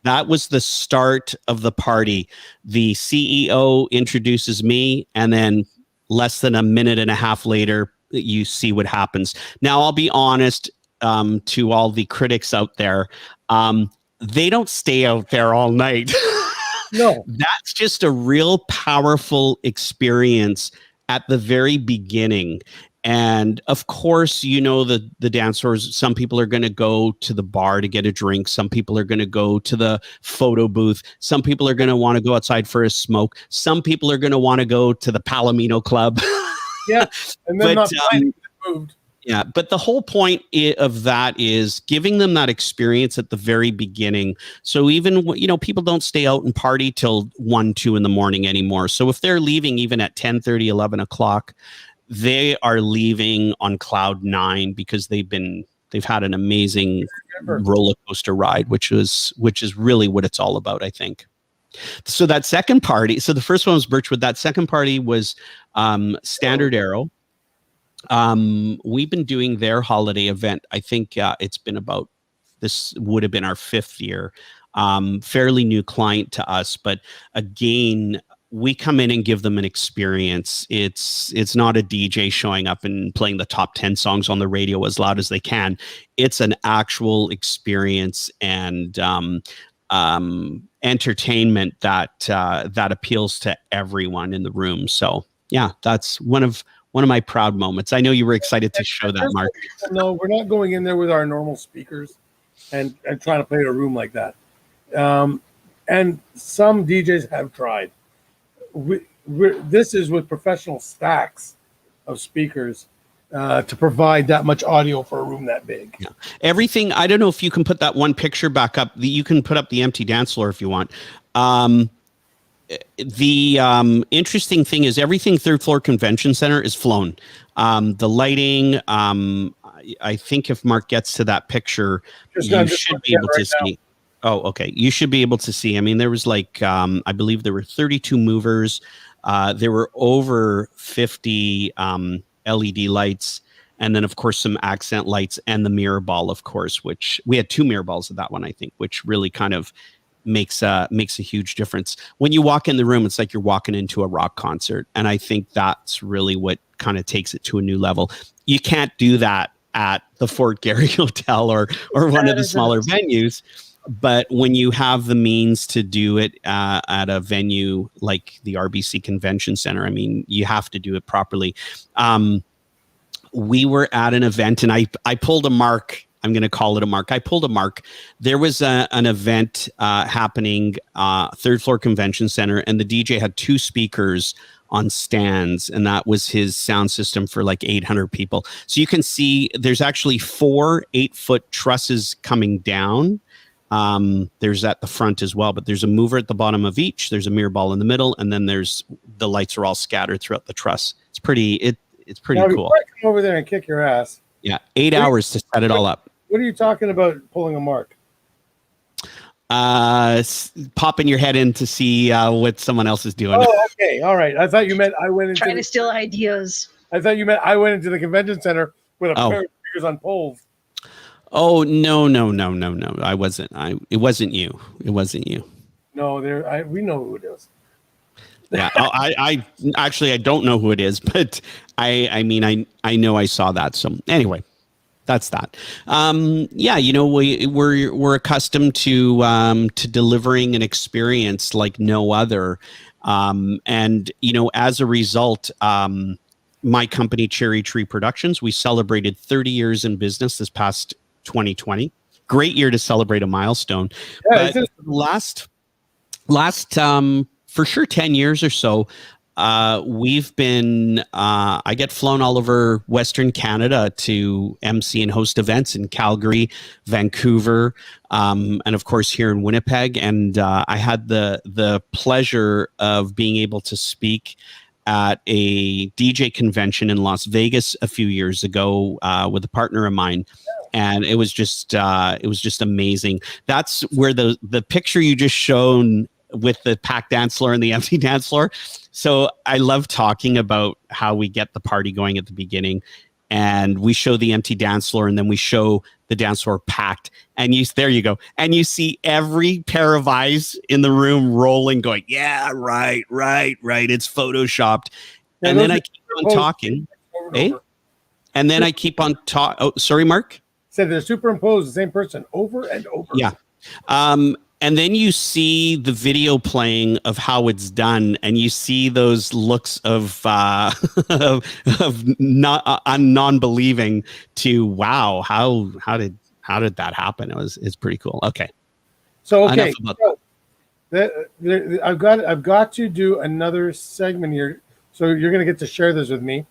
Speaker 3: That was the start of the party. The CEO introduces me, and then less than a minute and a half later, you see what happens. Now, I'll be honest, to all the critics out there, they don't stay out there all night.
Speaker 1: No.
Speaker 3: That's just a real powerful experience at the very beginning. And of course, the dance floors, some people are going to go to the bar to get a drink. Some people are going to go to the photo booth. Some people are going to want to go outside for a smoke. Some people are going to want to go to the Palomino Club.
Speaker 1: Yeah. And then moved.
Speaker 3: Yeah, but the whole point of that is giving them that experience at the very beginning. So even, people don't stay out and party till 1, 2 in the morning anymore. So if they're leaving even at 10:30, 11 o'clock, they are leaving on cloud nine because they've had an amazing roller coaster ride, which is really what it's all about, I think. So that second party, so the first one was Birchwood. That second party was Standard Arrow. We've been doing their holiday event. I think it's been about, this would have been our 5th year. Fairly new client to us, but again, we come in and give them an experience. It's not a DJ showing up and playing the top 10 songs on the radio as loud as they can. It's an actual experience and entertainment that appeals to everyone in the room. So yeah, that's one of my proud moments. I know you were excited to show that, Mark.
Speaker 1: No, we're not going in there with our normal speakers and trying to play a room like that. And some DJs have tried. This is with professional stacks of speakers to provide that much audio for a room that big.
Speaker 3: Yeah. Everything, I don't know if you can put that one picture back up. You can put up the empty dance floor if you want. The interesting thing is everything third floor convention center is flown. The lighting, I think if Mark gets to that picture, you should be able to see. Oh, okay. You should be able to see. I mean, there was like, I believe there were 32 movers. There were over 50 LED lights. And then, of course, some accent lights and the mirror ball, of course, which we had 2 mirror balls at that one, I think, which really kind of makes a huge difference. When you walk in the room, it's like you're walking into a rock concert. And I think that's really what kind of takes it to a new level. You can't do that at the Fort Garry Hotel or one of the smaller venues. But when you have the means to do it at a venue like the RBC Convention Center, I mean, you have to do it properly. We were at an event and I pulled a Mark. I'm going to call it a Mark. I pulled a Mark. There was an event happening, third floor convention center, and the DJ had 2 speakers on stands, and that was his sound system for like 800 people. So you can see there's actually 4 8-foot trusses coming down. There's at the front as well, but there's a mover at the bottom of each. There's a mirror ball in the middle, and then there's the lights are all scattered throughout the truss. It's pretty
Speaker 1: now,
Speaker 3: cool.
Speaker 1: Come over there and kick your ass.
Speaker 3: Yeah, 8 hours to set it all up.
Speaker 1: What are you talking about pulling a Mark?
Speaker 3: Popping your head in to see what someone else is doing.
Speaker 1: Oh, okay. All right. I thought you meant I went into
Speaker 2: trying to steal ideas.
Speaker 1: I thought you meant I went into the convention center with a pair of speakers on poles.
Speaker 3: Oh, no. I wasn't. It wasn't you. It wasn't you.
Speaker 1: No, we know who it is.
Speaker 3: Yeah. I actually, I don't know who it is, but I mean, I know I saw that. So anyway, that's that. Yeah, you know, we're accustomed to delivering an experience like no other. And, you know, as a result, my company, Cherry Tree Productions, we celebrated 30 years in business this past 2020. Great year to celebrate a milestone. Yeah, but last for sure 10 years or so, we've been, I get flown all over Western Canada to MC and host events in Calgary, Vancouver, and of course here in Winnipeg. And I had the pleasure of being able to speak at a DJ convention in Las Vegas a few years ago with a partner of mine. And it was just amazing. That's where the picture you just shown with the packed dance floor and the empty dance floor. So I love talking about how we get the party going at the beginning, and we show the empty dance floor, and then we show the dance floor packed. And there you go. And you see every pair of eyes in the room rolling, going, yeah, right. It's photoshopped. Yeah, and then I keep on talking. Eh? And then I keep on talking. Oh, sorry, Mark?
Speaker 1: Said they're superimposed, the same person over and over.
Speaker 3: Yeah. And then you see the video playing of how it's done, and you see those looks of non-believing to wow, how did that happen? It's pretty cool. Okay.
Speaker 1: So I've got to do another segment here. So you're gonna get to share this with me,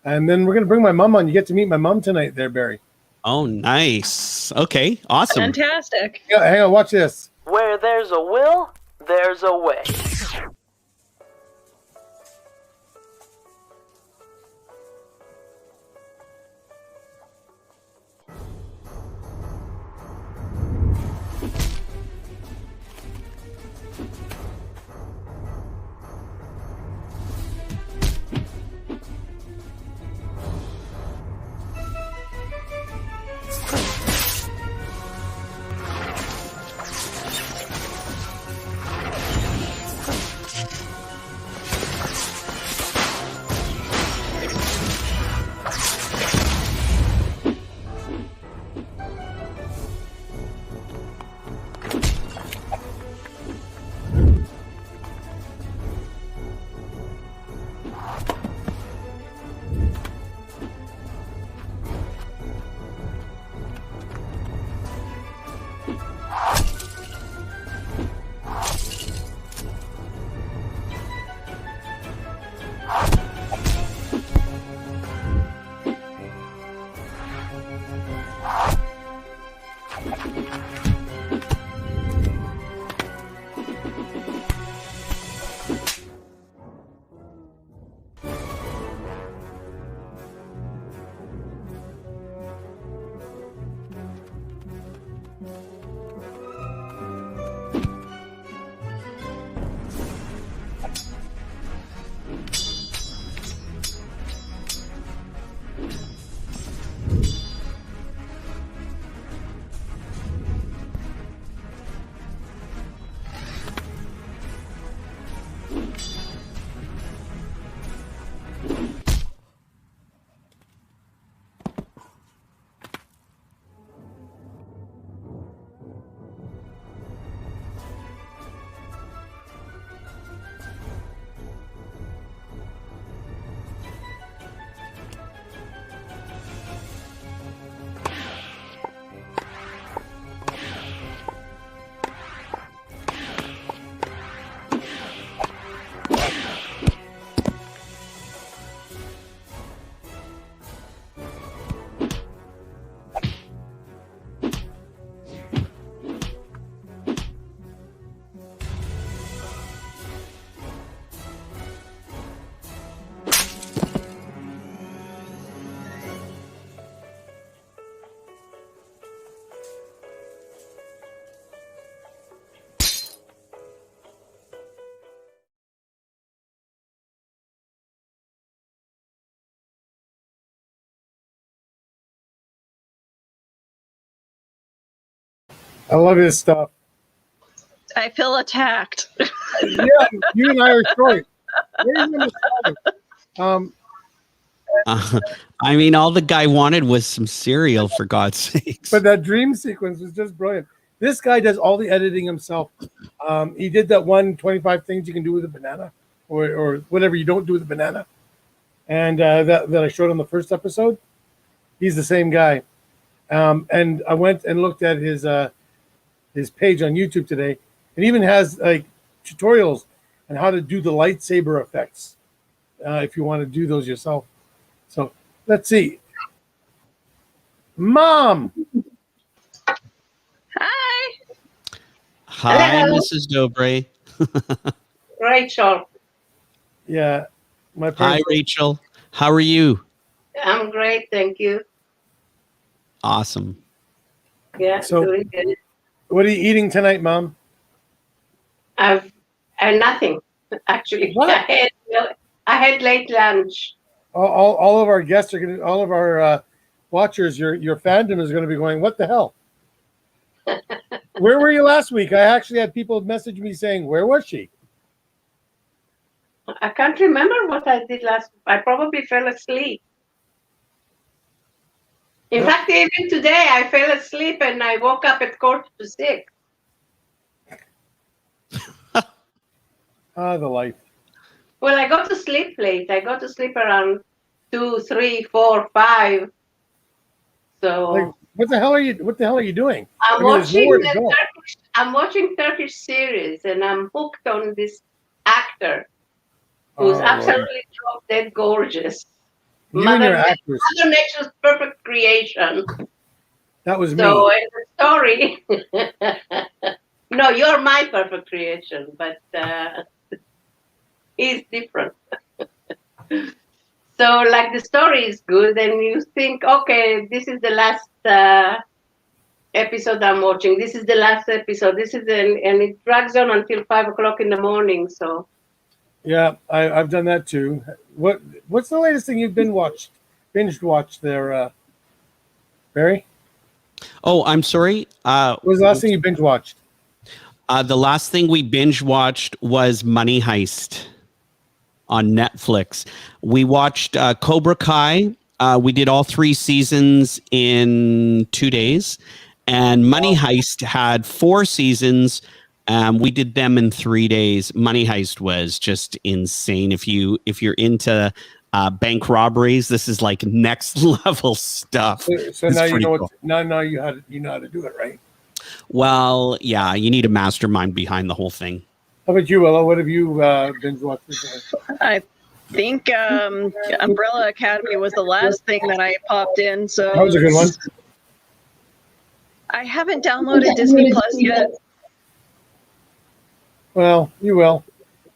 Speaker 1: and then we're gonna bring my mom on. You get to meet my mom tonight, there, Barry.
Speaker 3: Oh, nice. Okay, awesome.
Speaker 2: Fantastic.
Speaker 1: Yeah, hang on, watch this.
Speaker 4: Where there's a will, there's a way.
Speaker 1: I love his stuff.
Speaker 2: I feel attacked.
Speaker 1: Yeah, you and I are short. Where's number 7?
Speaker 3: I mean, all the guy wanted was some cereal, for God's sakes.
Speaker 1: But that dream sequence was just brilliant. This guy does all the editing himself. He did that 25 things you can do with a banana, or whatever you don't do with a banana, and that I showed on the first episode. He's the same guy. And I went and looked at his page on YouTube today, and even has like tutorials on how to do the lightsaber effects if you want to do those yourself. So let's see. Mom.
Speaker 2: Hi.
Speaker 3: Hi,
Speaker 5: Hello.
Speaker 3: Mrs. Dobre.
Speaker 5: Rachel,
Speaker 1: Yeah, my
Speaker 3: Hi,
Speaker 1: parents.
Speaker 3: Rachel. How are you?
Speaker 5: I'm great, thank you.
Speaker 3: Awesome.
Speaker 5: Yeah,
Speaker 1: So-
Speaker 5: doing good.
Speaker 1: What are you eating tonight, Mom?
Speaker 5: I've nothing actually.
Speaker 1: What?
Speaker 5: I had late lunch.
Speaker 1: All of our guests are gonna, all of our watchers, your fandom is going to be going, what the hell? Where were you last week? I actually had people message me saying, where was she?
Speaker 5: I can't remember what I did last. I probably fell asleep. In
Speaker 1: Yeah.
Speaker 5: fact, even today I fell asleep and I woke up at 5:45.
Speaker 1: Ah, the life.
Speaker 5: Well, I go to sleep late. I go to sleep around 2, 3, 4, 5. So
Speaker 1: Like, what the hell are you doing?
Speaker 5: I'm
Speaker 1: I mean, there's
Speaker 5: watching
Speaker 1: nowhere to
Speaker 5: the
Speaker 1: go.
Speaker 5: I'm watching Turkish series, and I'm hooked on this actor who's
Speaker 1: Oh, Lord.
Speaker 5: absolutely drop dead gorgeous.
Speaker 1: You and your
Speaker 5: Mother
Speaker 1: actors.
Speaker 5: Nature's perfect creation.
Speaker 1: That was me.
Speaker 5: So in the story, no, you're my perfect creation, but he's different. So like the story is good, and you think, okay, this is the last episode I'm watching. This is the last episode. And it drags on until 5:00 in the morning. So
Speaker 1: Yeah, I've done that too. What's the latest thing you've binged watched there, Barry?
Speaker 3: Oh, I'm sorry.
Speaker 1: What was the last thing you binge watched?
Speaker 3: The last thing we binge watched was Money Heist on Netflix. We watched Cobra Kai. We did all 3 seasons in 2 days, and Money Heist had 4 seasons. We did them in 3 days. Money Heist was just insane. If you're into bank robberies, this is like next level stuff.
Speaker 1: So
Speaker 3: It's
Speaker 1: now you
Speaker 3: pretty
Speaker 1: know
Speaker 3: cool.
Speaker 1: now you know how to do it, right?
Speaker 3: Well, yeah, you need a mastermind behind the whole thing.
Speaker 1: How about you, Willow? What have you binge watched recently?
Speaker 2: I think Umbrella Academy was the last thing that I popped in. So
Speaker 1: That was a good one.
Speaker 2: I haven't downloaded Disney Plus yet.
Speaker 1: Well, you will.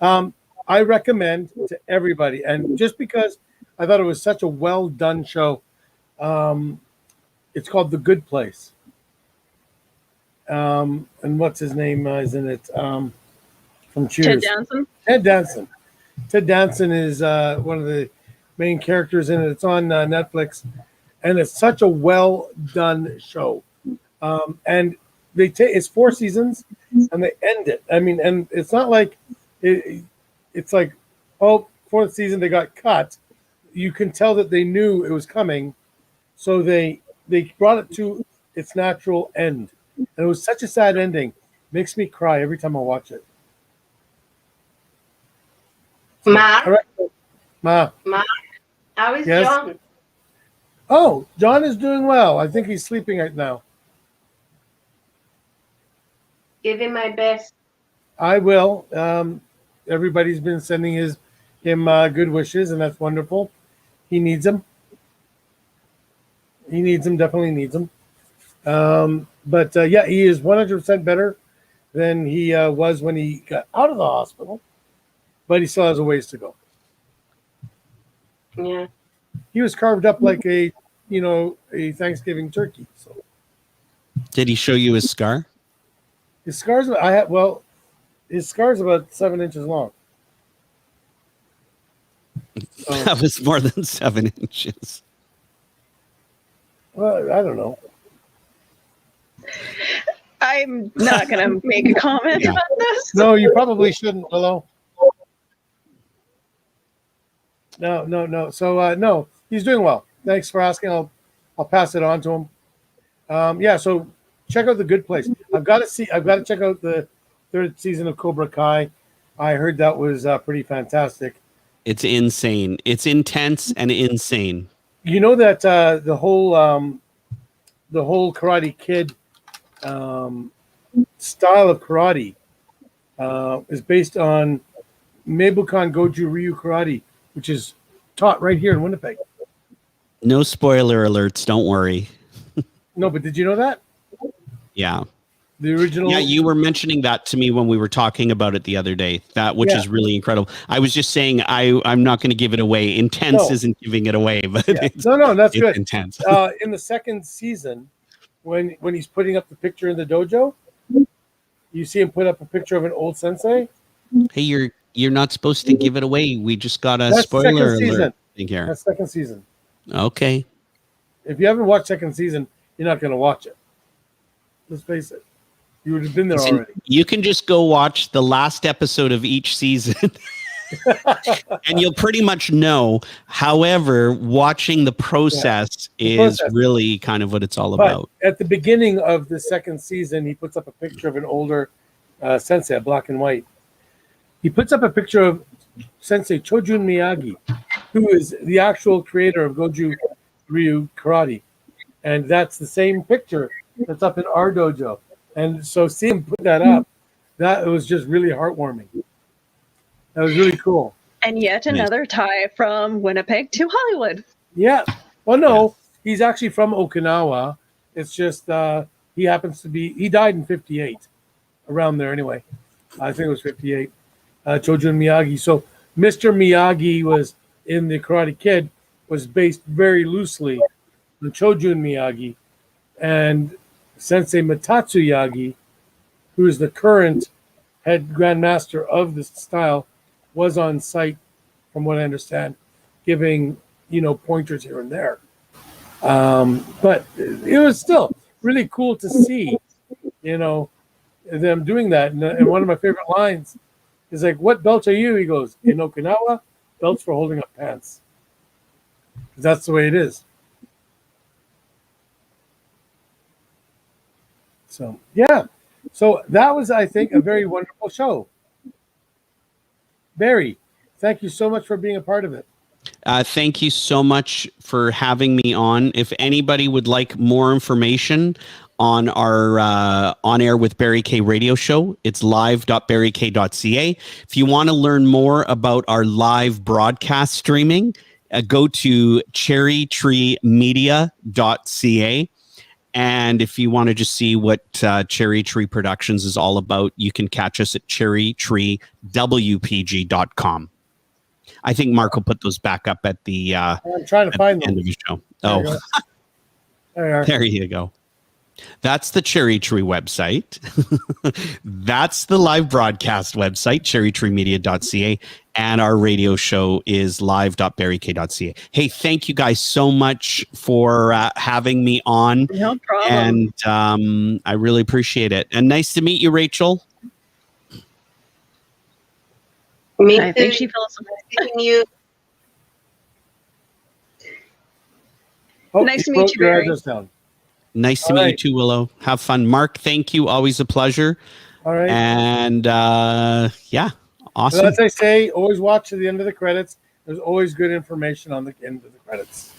Speaker 1: I recommend to everybody, and just because I thought it was such a well done show, it's called The Good Place. And what's his name is in it? From
Speaker 2: Ted
Speaker 1: Cheers.
Speaker 2: Danson.
Speaker 1: Ted Danson. Ted Danson is one of the main characters in it. It's on Netflix, and it's such a well done show. And they take it's 4 seasons, and they end it. I mean, and it's not like it's like, oh, 4th season they got cut. You can tell that they knew it was coming, so they brought it to its natural end. And it was such a sad ending. Makes me cry every time I watch it.
Speaker 5: Mark,
Speaker 1: All right. Ma.
Speaker 5: how is
Speaker 1: Yes?
Speaker 5: John?
Speaker 1: Oh, John is doing well. I think he's sleeping right now.
Speaker 5: Give him my best.
Speaker 1: I will. Everybody's been sending him good wishes, and that's wonderful. He needs them. He needs them. Definitely needs them. But yeah, he is 100% better than he was when he got out of the hospital. But he still has a ways to go.
Speaker 5: Yeah.
Speaker 1: He was carved up like a Thanksgiving turkey. So
Speaker 3: Did he show you his scar?
Speaker 1: his scars, his scar's about 7 inches long. So,
Speaker 3: That was more than 7 inches.
Speaker 1: well, I don't know.
Speaker 2: I I'm not going to make a comment
Speaker 3: Yeah.
Speaker 2: on this.
Speaker 1: No, you probably shouldn't. Hello. No. So no, he's doing well. Thanks for asking. I'll pass it on to him. Yeah. So check out The Good Place. I've got to check out the third season of Cobra Kai. I heard that was pretty fantastic.
Speaker 3: It's insane. It's intense and insane.
Speaker 1: You know that the whole Karate Kid style of karate is based on Meibukan Goju Ryu Karate, which is taught right here in Winnipeg.
Speaker 3: No spoiler alerts. Don't worry.
Speaker 1: No, but did you know that?
Speaker 3: Yeah.
Speaker 1: The original.
Speaker 3: Yeah, you were mentioning that to me when we were talking about it the other day. Which is really incredible. I was just saying I'm not going to give it away. Intense isn't giving it away, but
Speaker 1: Yeah. No, that's
Speaker 3: it's
Speaker 1: good.
Speaker 3: intense.
Speaker 1: In the second season, when he's putting up the picture in the dojo, you see him put up a picture of an old sensei.
Speaker 3: Hey, you're not supposed to give it away. We just got a
Speaker 1: That's
Speaker 3: spoiler
Speaker 1: second season.
Speaker 3: alert thing here.
Speaker 1: That's second season.
Speaker 3: Okay.
Speaker 1: If you haven't watched second season, you're not going to watch it. Let's face it. You would have been there
Speaker 3: Listen,
Speaker 1: already.
Speaker 3: you can just go watch the last episode of each season and you'll pretty much know. However, watching the process is really kind of what it's all about.
Speaker 1: At the beginning of the second season, he puts up a picture of an older sensei, black and white. He puts up a picture of Sensei Chojun Miyagi, who is the actual creator of Goju Ryu Karate. And that's the same picture that's up in our dojo. And so seeing him put that up, that was just really heartwarming. That was really cool.
Speaker 2: And yet another tie from Winnipeg to Hollywood.
Speaker 1: Yeah. Well, no, he's actually from Okinawa. It's just he happens to be, he died in 58, around there anyway. I think it was 58. Chojun Miyagi. So Mr. Miyagi was in the Karate Kid, was based very loosely on Chojun Miyagi. And Sensei Matatsu Yagi, who is the current head grandmaster of this style, was on site, from what I understand, giving pointers here and there. But it was still really cool to see, them doing that. And one of my favorite lines is like, "What belt are you?" He goes, "In Okinawa, belts for holding up pants." 'Cause that's the way it is. So, yeah. So that was, I think, a very wonderful show. Barry, thank you so much for being a part of it.
Speaker 3: Thank you so much for having me on. If anybody would like more information on our On Air with Barry K radio show, it's live.barryk.ca. If you want to learn more about our live broadcast streaming, go to cherrytreemedia.ca. And if you want to just see what Cherry Tree Productions is all about, you can catch us at cherrytreewpg.com. I think Mark will put those back up at the
Speaker 1: I'm trying to find
Speaker 3: end
Speaker 1: them.
Speaker 3: of the show.
Speaker 1: There you
Speaker 3: Oh,
Speaker 1: go. There you are.
Speaker 3: there you go. That's the Cherry Tree website. That's the live broadcast website, cherrytreemedia.ca. And our radio show is live.barryk.ca. Hey, thank you guys so much for having me on.
Speaker 2: No problem.
Speaker 3: And I really appreciate it. And nice to meet you, Rachel.
Speaker 5: Me
Speaker 2: I think
Speaker 5: too.
Speaker 2: she feels
Speaker 5: Seeing you.
Speaker 1: Oh,
Speaker 2: Nice to
Speaker 1: you
Speaker 2: meet
Speaker 1: wrote
Speaker 2: you,
Speaker 1: your
Speaker 2: Barry.
Speaker 1: address down.
Speaker 3: Nice to
Speaker 1: All
Speaker 3: meet you
Speaker 1: right.
Speaker 3: too, Willow. Have fun. Mark, thank you. Always a pleasure.
Speaker 1: All right.
Speaker 3: And yeah,
Speaker 1: So
Speaker 3: awesome.
Speaker 1: as I say, always watch to the end of the credits. There's always good information on the end of the credits.